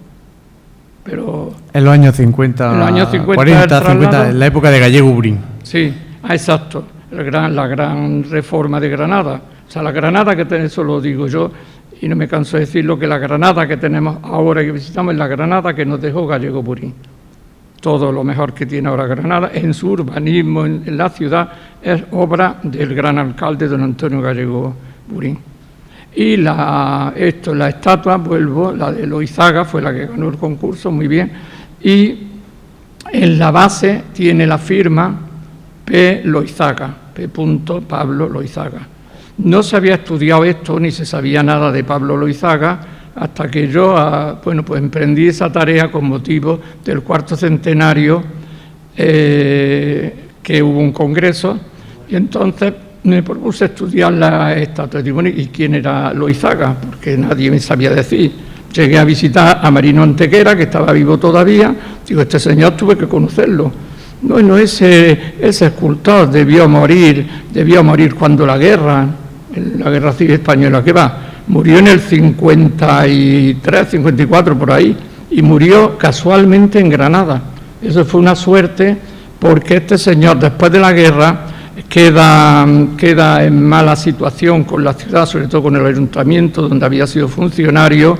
pero... En los años 50, en los años 50 40, 50, en la época de Gallego Burín. Sí, exacto, la gran reforma de Granada. O sea, la Granada que tenemos, eso lo digo yo, y no me canso de decirlo, que la Granada que tenemos ahora y que visitamos es la Granada que nos dejó Gallego Burín. Todo lo mejor que tiene ahora Granada en su urbanismo, en la ciudad, es obra del gran alcalde don Antonio Gallego Burín. Y la estatua, vuelvo, la de Loizaga, fue la que ganó el concurso, muy bien, y en la base tiene la firma P. Loizaga, P. Pablo Loizaga. No se había estudiado esto, ni se sabía nada de Pablo Loizaga, hasta que yo, pues emprendí esa tarea con motivo del 4º centenario, que hubo un congreso, y entonces me propuse estudiar la estatua. Digo, ¿y quién era Loizaga? Porque nadie me sabía decir. Llegué a visitar a Marino Antequera, que estaba vivo todavía. Digo, este señor tuve que conocerlo. No, ese escultor debió morir cuando la guerra civil española, ¿qué va? Murió en el 53, 54, por ahí, y murió casualmente en Granada. Eso fue una suerte, porque este señor, después de la guerra, queda en mala situación con la ciudad, sobre todo con el ayuntamiento, donde había sido funcionario,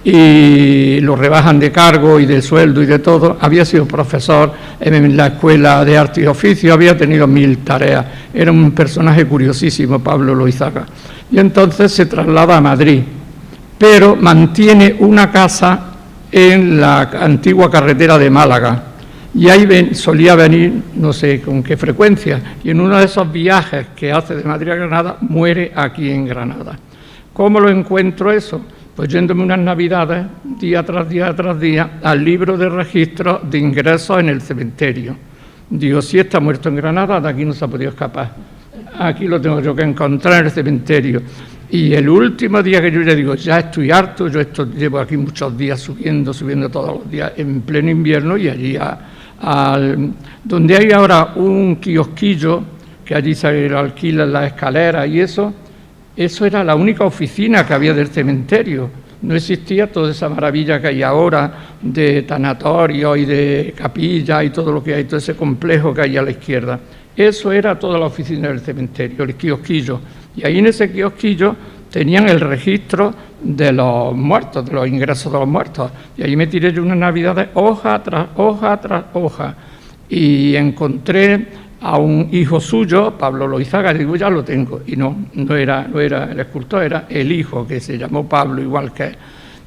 y lo rebajan de cargo y de sueldo y de todo. Había sido profesor en la Escuela de Arte y Oficio, había tenido 1000 tareas. Era un personaje curiosísimo, Pablo Loizaga. Y entonces se traslada a Madrid, pero mantiene una casa en la antigua carretera de Málaga. Y ahí solía venir, no sé con qué frecuencia, y en uno de esos viajes que hace de Madrid a Granada, muere aquí en Granada. ¿Cómo lo encuentro eso? Pues yéndome unas navidades, día tras día, al libro de registro de ingresos en el cementerio. Digo, si está muerto en Granada, de aquí no se ha podido escapar. Aquí lo tengo yo que encontrar en el cementerio. Y el último día que yo le digo, ya estoy harto, llevo aquí muchos días subiendo todos los días en pleno invierno, y allí donde hay ahora un kiosquillo, que allí se alquilan las escaleras y eso era la única oficina que había del cementerio. No existía toda esa maravilla que hay ahora de tanatorio y de capilla y todo lo que hay, todo ese complejo que hay a la izquierda. Eso era toda la oficina del cementerio, el kiosquillo. Y ahí en ese kiosquillo tenían el registro de los muertos, de los ingresos de los muertos. Y ahí me tiré yo unas navidades, hoja tras hoja tras hoja. Y encontré a un hijo suyo, Pablo Loizaga, digo, ya lo tengo. Y no era el escultor, era el hijo, que se llamó Pablo, igual que él.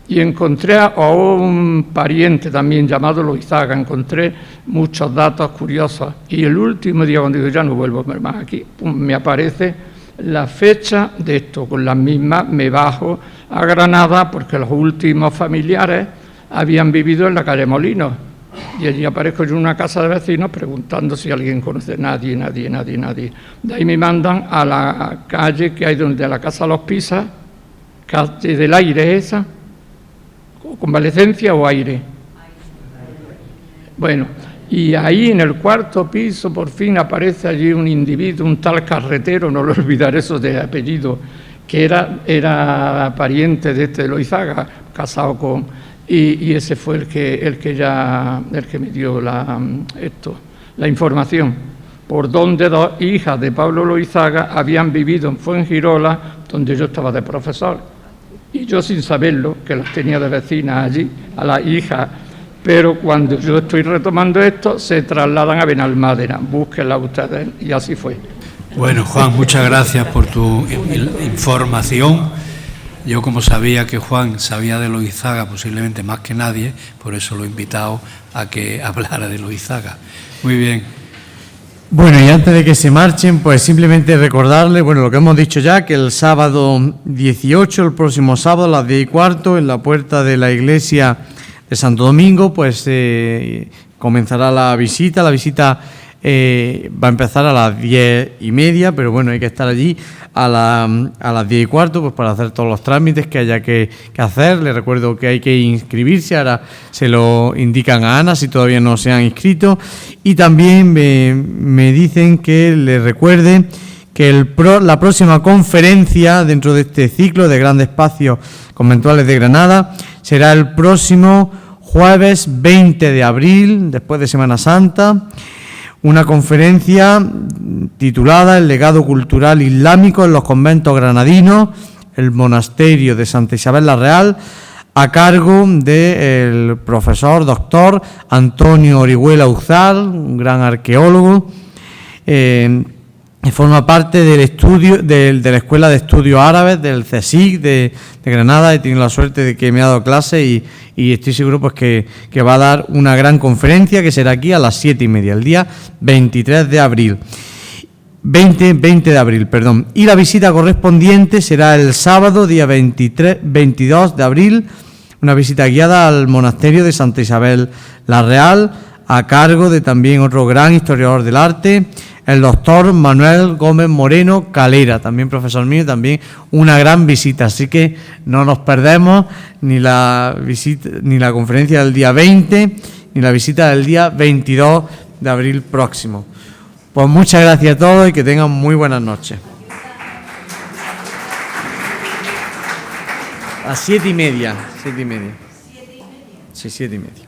Y encontré a un pariente también llamado Loizaga, encontré muchos datos curiosos. Y el último día, cuando digo, ya no vuelvo a ver más aquí, me aparece la fecha de esto. Con las mismas me bajo a Granada, porque los últimos familiares habían vivido en la calle Molinos. Y allí aparezco yo en una casa de vecinos preguntando si alguien conoce. Nadie. De ahí me mandan a la calle que hay donde la Casa de los Pisas, calle del Aire esa, Convalecencia o Aire. Bueno, y ahí en el 4º piso por fin aparece allí un individuo, un tal Carretero, no lo olvidaré eso de apellido, que era pariente de Loizaga, casado con... Y ese fue el que me dio la información, por donde 2 hijas de Pablo Loizaga habían vivido en Fuengirola, donde yo estaba de profesor. Y yo sin saberlo, que las tenía de vecinas allí, a las hijas, pero cuando yo estoy retomando esto, se trasladan a Benalmádena, búsquenla ustedes, y así fue. Bueno, Juan, muchas gracias por tu información. Yo, como sabía que Juan sabía de Loizaga posiblemente más que nadie, por eso lo he invitado a que hablara de Loizaga. Muy bien. Bueno, y antes de que se marchen, pues simplemente recordarles, bueno, lo que hemos dicho ya, que el sábado 18, el próximo sábado, a las 10:15, en la puerta de la iglesia de Santo Domingo, pues comenzará la visita. La visita va a empezar a las 10:30, pero bueno, hay que estar allí a las 10:15, pues para hacer todos los trámites que haya que hacer. Les recuerdo que hay que inscribirse, ahora se lo indican a Ana si todavía no se han inscrito. Y también me dicen que les recuerde que la próxima conferencia dentro de este ciclo de grandes espacios conventuales de Granada será el próximo jueves 20 de abril, después de Semana Santa. Una conferencia titulada El legado cultural islámico en los conventos granadinos, el monasterio de Santa Isabel la Real, a cargo del profesor doctor Antonio Orihuela Uzal, un gran arqueólogo, forma parte del estudio de la Escuela de Estudios Árabes del CSIC de Granada. He tenido la suerte de que me ha dado clase y estoy seguro pues que va a dar una gran conferencia que será aquí a las 7:30, el día 23 de abril. 20 de abril, perdón. Y la visita correspondiente será el sábado, día 22 de abril, una visita guiada al monasterio de Santa Isabel la Real, a cargo de también otro gran historiador del arte, el doctor Manuel Gómez Moreno Calera, también profesor mío, también una gran visita. Así que no nos perdemos ni la visita, ni la conferencia del día 20, ni la visita del día 22 de abril próximo. Pues muchas gracias a todos y que tengan muy buenas noches. A 7:30. 7:30. Sí, 7:30.